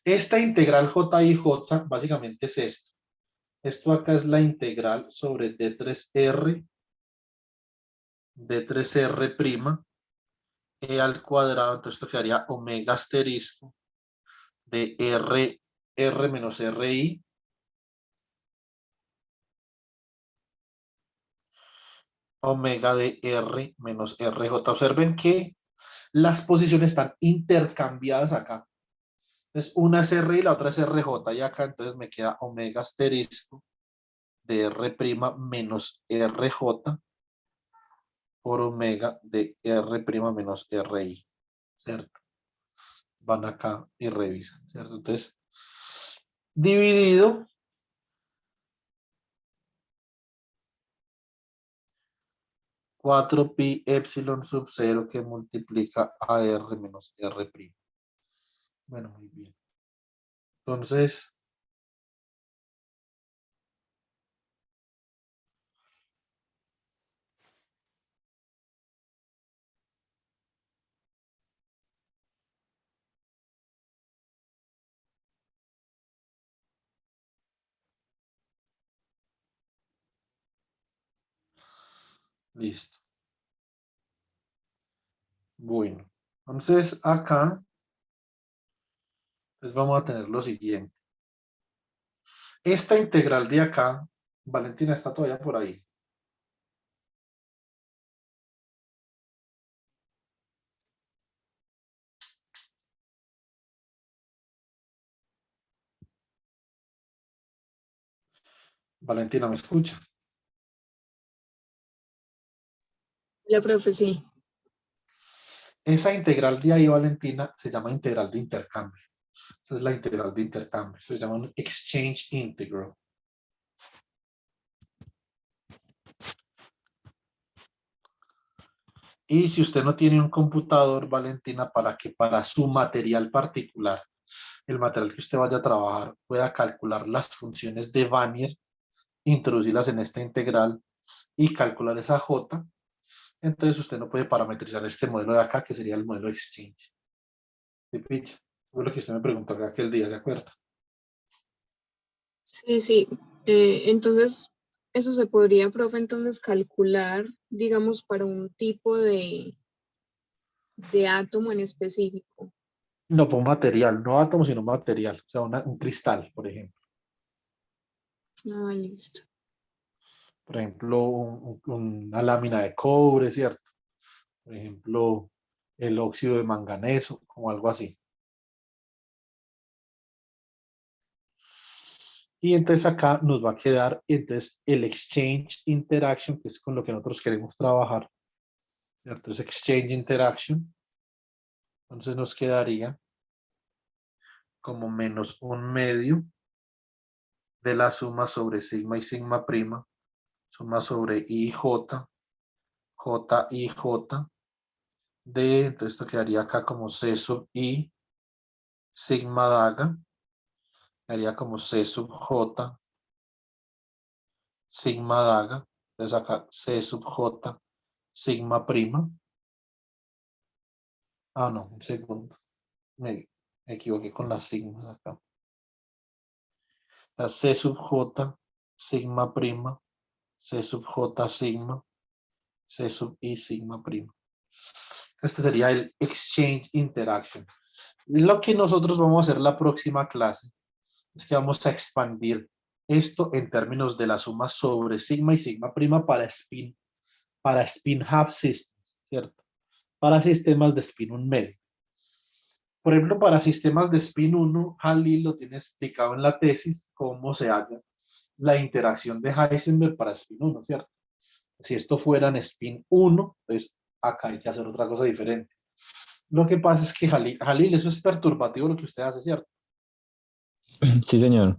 esta integral J y J básicamente es esto. Esto acá es la integral sobre D3R, D3R', E al cuadrado, entonces esto quedaría omega asterisco de R menos RI, omega de R menos RJ. Observen que las posiciones están intercambiadas acá. Entonces, una es R y la otra es RJ, y acá entonces me queda omega asterisco de R' menos RJ por omega de R' menos RI, ¿cierto? Van acá y revisan, ¿cierto? Entonces, dividido 4pi epsilon sub 0 que multiplica a R menos R'. Bueno, muy bien. Entonces, listo. Bueno, entonces acá pues vamos a tener lo siguiente. Esta integral de acá, Valentina está todavía por ahí. Valentina, ¿me escucha? La profe, sí. Esa integral de ahí, Valentina, se llama integral de intercambio. Esa es la integral de intercambio. Se llama un exchange integral. Y si usted no tiene un computador, Valentina, para que para su material particular, el material que usted vaya a trabajar, pueda calcular las funciones de Vanier, introducirlas en esta integral y calcular esa J, entonces usted no puede parametrizar este modelo de acá, que sería el modelo exchange. ¿Sí, picha? Fue lo que usted me preguntó acá aquel día, ¿se acuerda? Sí, sí. Entonces, eso se podría, profe, entonces calcular, digamos, para un tipo de átomo en específico. No, por material, no átomo, sino material, o sea, un cristal, por ejemplo. Ah, listo. Por ejemplo, una lámina de cobre, ¿cierto? Por ejemplo, el óxido de manganeso, como algo así. Y entonces acá nos va a quedar entonces el exchange interaction, que es con lo que nosotros queremos trabajar, ¿cierto? Entonces exchange interaction, entonces nos quedaría como menos un medio de la suma sobre sigma y sigma prima, suma sobre i j, j i j, de, entonces esto quedaría acá como c sub i, sigma daga, quedaría como c sub j, sigma daga, entonces acá c sub j, sigma prima. Ah, no, un segundo. Me equivoqué con las sigmas acá. La C sub J, sigma prima, C sub J sigma, C sub I sigma prima. Este sería el exchange interaction. Lo que nosotros vamos a hacer la próxima clase es que vamos a expandir esto en términos de la suma sobre sigma y sigma prima para spin half systems, ¿cierto? Para sistemas de spin un medio. Por ejemplo, para sistemas de spin 1, Halil lo tiene explicado en la tesis cómo se haga la interacción de Heisenberg para spin 1, ¿cierto? Si esto fuera en spin 1, pues acá hay que hacer otra cosa diferente. Lo que pasa es que Halil, eso es perturbativo lo que usted hace, ¿cierto? Sí, señor.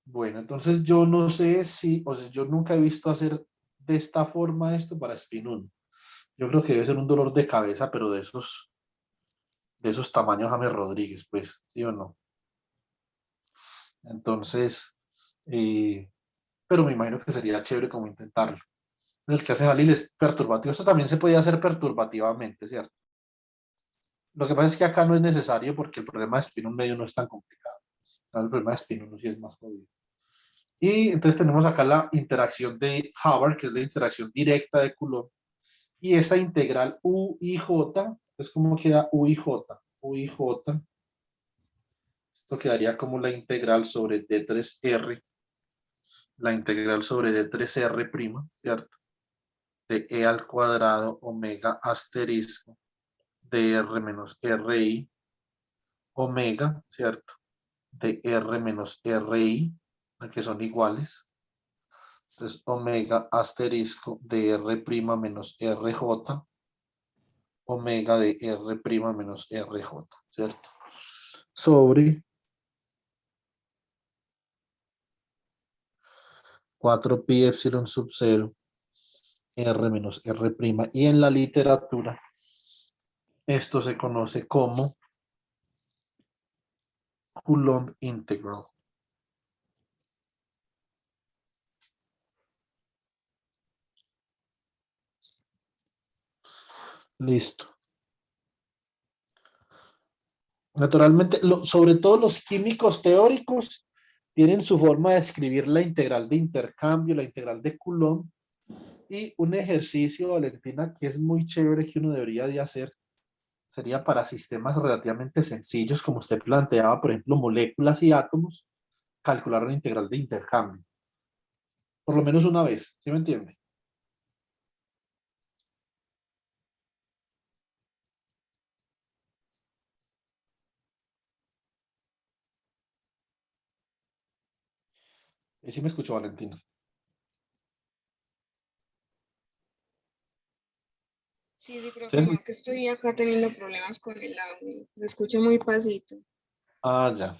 Bueno, entonces yo no sé si, o sea, yo nunca he visto hacer de esta forma esto para spin 1. Yo creo que debe ser un dolor de cabeza, pero de esos tamaños James Rodríguez, pues, ¿sí o no? Entonces, pero me imagino que sería chévere como intentarlo. El que hace Jalil es perturbativo. Esto también se podía hacer perturbativamente, ¿cierto? Lo que pasa es que acá no es necesario porque el problema de spin un medio no es tan complicado. El problema de spin uno sí es más jodido. Y entonces tenemos acá la interacción de Hubbard, que es la interacción directa de Coulomb. Y esa integral U y J, pues ¿cómo queda U y J? U y J, esto quedaría como la integral sobre D3R, la integral sobre D3R', ¿cierto? De E al cuadrado omega asterisco de R menos RI omega, ¿cierto? De R menos RI, que son iguales. Entonces, omega asterisco de R' menos RJ, omega de R' menos RJ, ¿cierto? Sobre 4pi epsilon sub 0, R menos R'. Y en la literatura, esto se conoce como Coulomb integral. Listo. Naturalmente, sobre todo los químicos teóricos tienen su forma de escribir la integral de intercambio, la integral de Coulomb, y un ejercicio, Valentina, que es muy chévere que uno debería de hacer, sería para sistemas relativamente sencillos, como usted planteaba, por ejemplo, moléculas y átomos, calcular una integral de intercambio. Por lo menos una vez, ¿sí me entiende? Y sí me escuchó Valentina. Sí, profe, ¿Usted? no, que estoy acá teniendo problemas con el audio. Se escucha muy pasito. Ah, ya.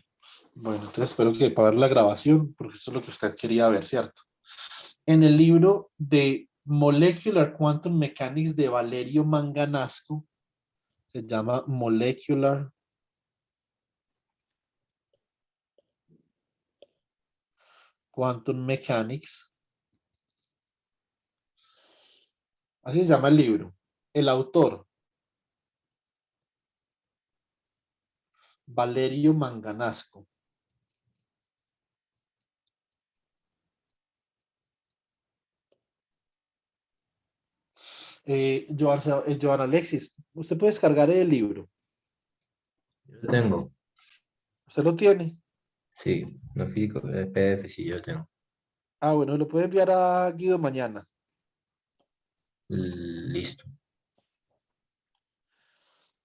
Bueno, entonces espero que para ver la grabación, porque eso es lo que usted quería ver, ¿cierto? En el libro de Molecular Quantum Mechanics de Valerio Manganasco, se llama Molecular Quantum Mechanics. Así se llama el libro. El autor, Valerio Manganasco. Joan Alexis, usted puede descargar el libro. Yo lo tengo. ¿Usted lo tiene? Sí, no físico, el PDF, sí, yo lo tengo. Ah, bueno, lo puede enviar a Guido mañana. Listo.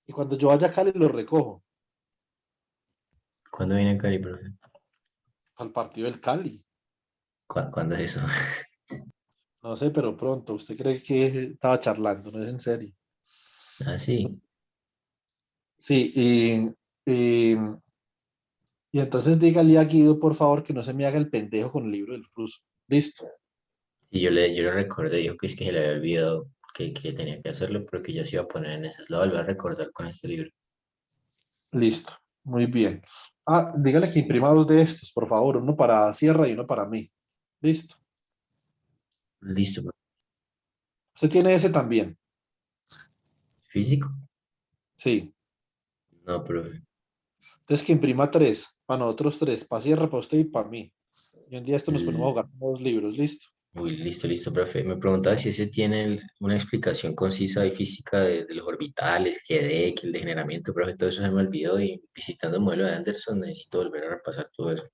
Y cuando yo vaya a Cali lo recojo ¿Cuándo viene Cali, profe? al partido del Cali. ¿Cuándo es eso? No sé, pero pronto. ¿Usted cree que estaba charlando? No es en serio. Ah, sí. Sí, y, y entonces dígale a Guido, por favor, que no se me haga el pendejo con el libro del ruso. Listo. Sí, yo le recordé, dijo que es que se le había olvidado que tenía que hacerlo, pero que ya se iba a poner en esas. Lo voy a volver a recordar con este libro. Listo. Muy bien. Ah, dígale que imprima dos de estos, por favor. Uno para Sierra y uno para mí. Listo. Listo, profe. Usted tiene ese también. ¿Físico? Sí. No, profe. Entonces que imprima tres. Para nosotros tres. Para Sierra, para usted y para mí. Y un día esto nos ponemos a L- jugar con los libros. Listo. Uy, listo, profe. Me preguntaba si ese tiene una explicación concisa y física de los orbitales, que el degeneramiento, profe, todo eso se me olvidó y visitando el modelo de Anderson necesito volver a repasar todo eso.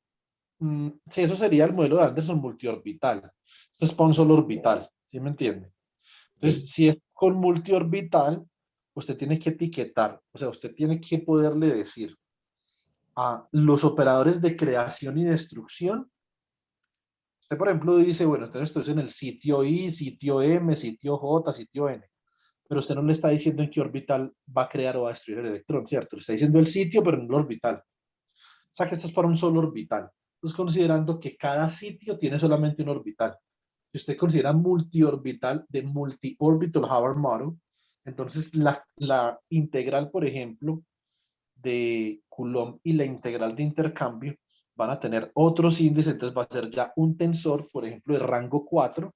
Sí, eso sería el modelo de Anderson multiorbital. Esto es para un solo orbital. ¿Sí me entiende? ¿Sí? Entonces, si es con multiorbital, usted tiene que etiquetar, o sea, usted tiene que poderle decir a los operadores de creación y destrucción. Usted, por ejemplo, dice, bueno, entonces esto es en el sitio I, sitio M, sitio J, sitio N, pero usted no le está diciendo en qué orbital va a crear o va a destruir el electrón, ¿cierto? Le está diciendo el sitio, pero no el orbital. O sea que esto es para un solo orbital. Entonces, considerando que cada sitio tiene solamente un orbital. Si usted considera multiorbital de multi-orbital Hubbard model, entonces la integral, por ejemplo, de Coulomb y la integral de intercambio van a tener otros índices, entonces va a ser ya un tensor, por ejemplo, de rango 4,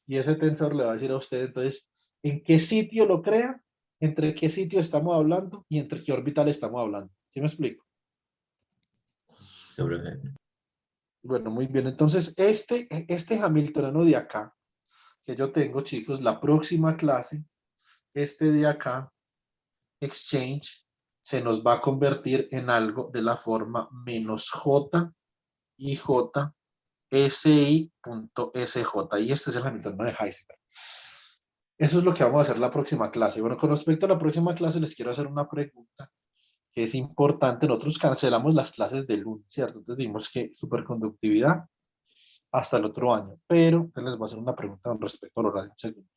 y ese tensor le va a decir a usted, entonces, en qué sitio lo crea, entre qué sitio estamos hablando y entre qué orbital estamos hablando. ¿Sí me explico? Listo, profe. Bueno, muy bien. Entonces, este Hamiltoniano de acá, que yo tengo, chicos, la próxima clase, este de acá, exchange, se nos va a convertir en algo de la forma menos J y J SI.SJ. Y este es el Hamiltoniano de Heisenberg. Eso es lo que vamos a hacer la próxima clase. Bueno, con respecto a la próxima clase, les quiero hacer una pregunta que es importante. Nosotros cancelamos las clases de lunes, ¿cierto? Entonces dijimos que superconductividad hasta el otro año. Pero les voy a hacer una pregunta con respecto al horario. Un segundo.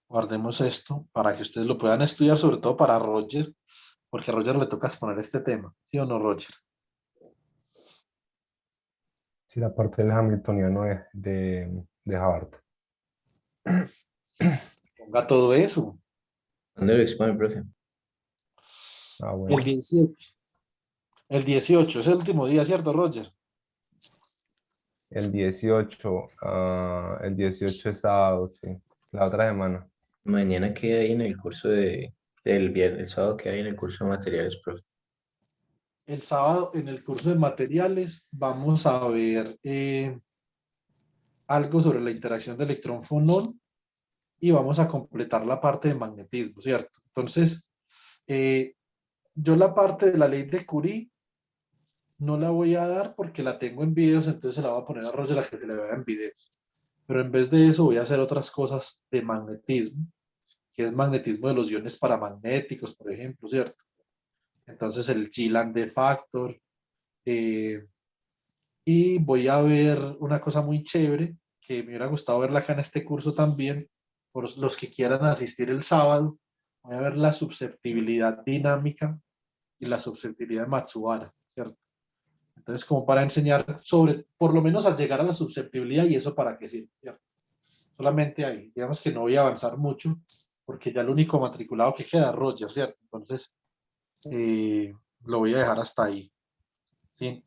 Guardemos esto para que ustedes lo puedan estudiar, sobre todo para Roger, porque a Roger le toca exponer este tema. ¿Sí o no, Roger? Sí, la parte del hamiltoniano de Hubbard. Ponga todo eso. ¿Dónde lo expone, profe? Ah, bueno. El 17. El 18 es el último día, ¿cierto, Roger? El 18 es sábado, sí. La otra semana. Mañana que hay en el curso del viernes, el sábado que hay en el curso de materiales, profe. El sábado en el curso de materiales vamos a ver algo sobre la interacción de electrón-fonón y vamos a completar la parte de magnetismo, ¿cierto? Entonces, eh, yo la parte de la ley de Curie no la voy a dar porque la tengo en videos, entonces se la voy a poner a Roger a que se le vea en videos. Pero en vez de eso voy a hacer otras cosas de magnetismo, que es magnetismo de los iones paramagnéticos, por ejemplo, ¿cierto? entonces el GLAM factor. Y voy a ver una cosa muy chévere que me hubiera gustado verla acá en este curso también, por los que quieran asistir el sábado. Voy a ver la susceptibilidad dinámica y la susceptibilidad de Matsubara, ¿cierto? Entonces, como para enseñar sobre, por lo menos a llegar a la susceptibilidad y eso para qué sirve, ¿cierto? Solamente ahí, digamos que no voy a avanzar mucho, porque ya el único matriculado que queda es Roger, ¿cierto? Entonces, lo voy a dejar hasta ahí,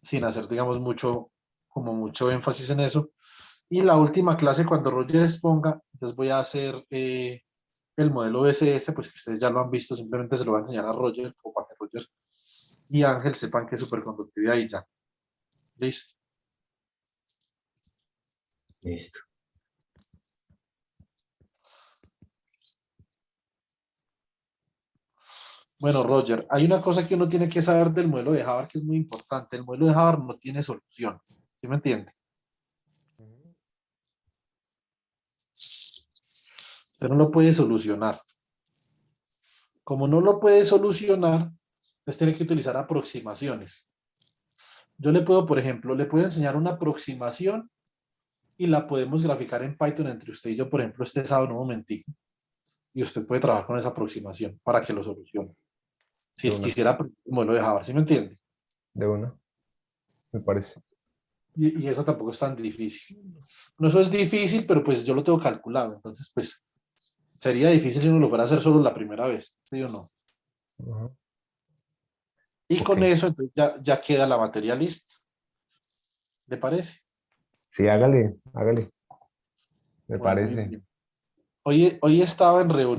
sin hacer, digamos, mucho énfasis en eso. Y la última clase, cuando Roger exponga, entonces voy a hacer el modelo BCS, pues que ustedes ya lo han visto, simplemente se lo voy a enseñar a Roger, o para que Roger y Ángel sepan que es superconductividad y ya. Listo. Listo. Bueno, Roger, hay una cosa que uno tiene que saber del modelo de Havard que es muy importante. El modelo de Havard no tiene solución. ¿Sí me entiende? Pero no lo puede solucionar. Como no lo puede solucionar, pues tiene que utilizar aproximaciones. Yo le puedo, por ejemplo, le puedo enseñar una aproximación y la podemos graficar en Python entre usted y yo, por ejemplo, este sábado en un momentico. Y usted puede trabajar con esa aproximación para que lo solucione. Si De una, quisiera el modelo de Havard, ¿sí me entiende? de una, me parece. Y eso tampoco es tan difícil. No, eso es difícil, pero pues yo lo tengo calculado. Entonces, pues sería difícil si uno lo fuera a hacer solo la primera vez, ¿sí o no? Ajá. Y Ok. con eso entonces ya queda la batería lista. ¿Le parece? Sí, hágale, hágale. Me Bueno, muy parece. bien. Hoy estaba en reunión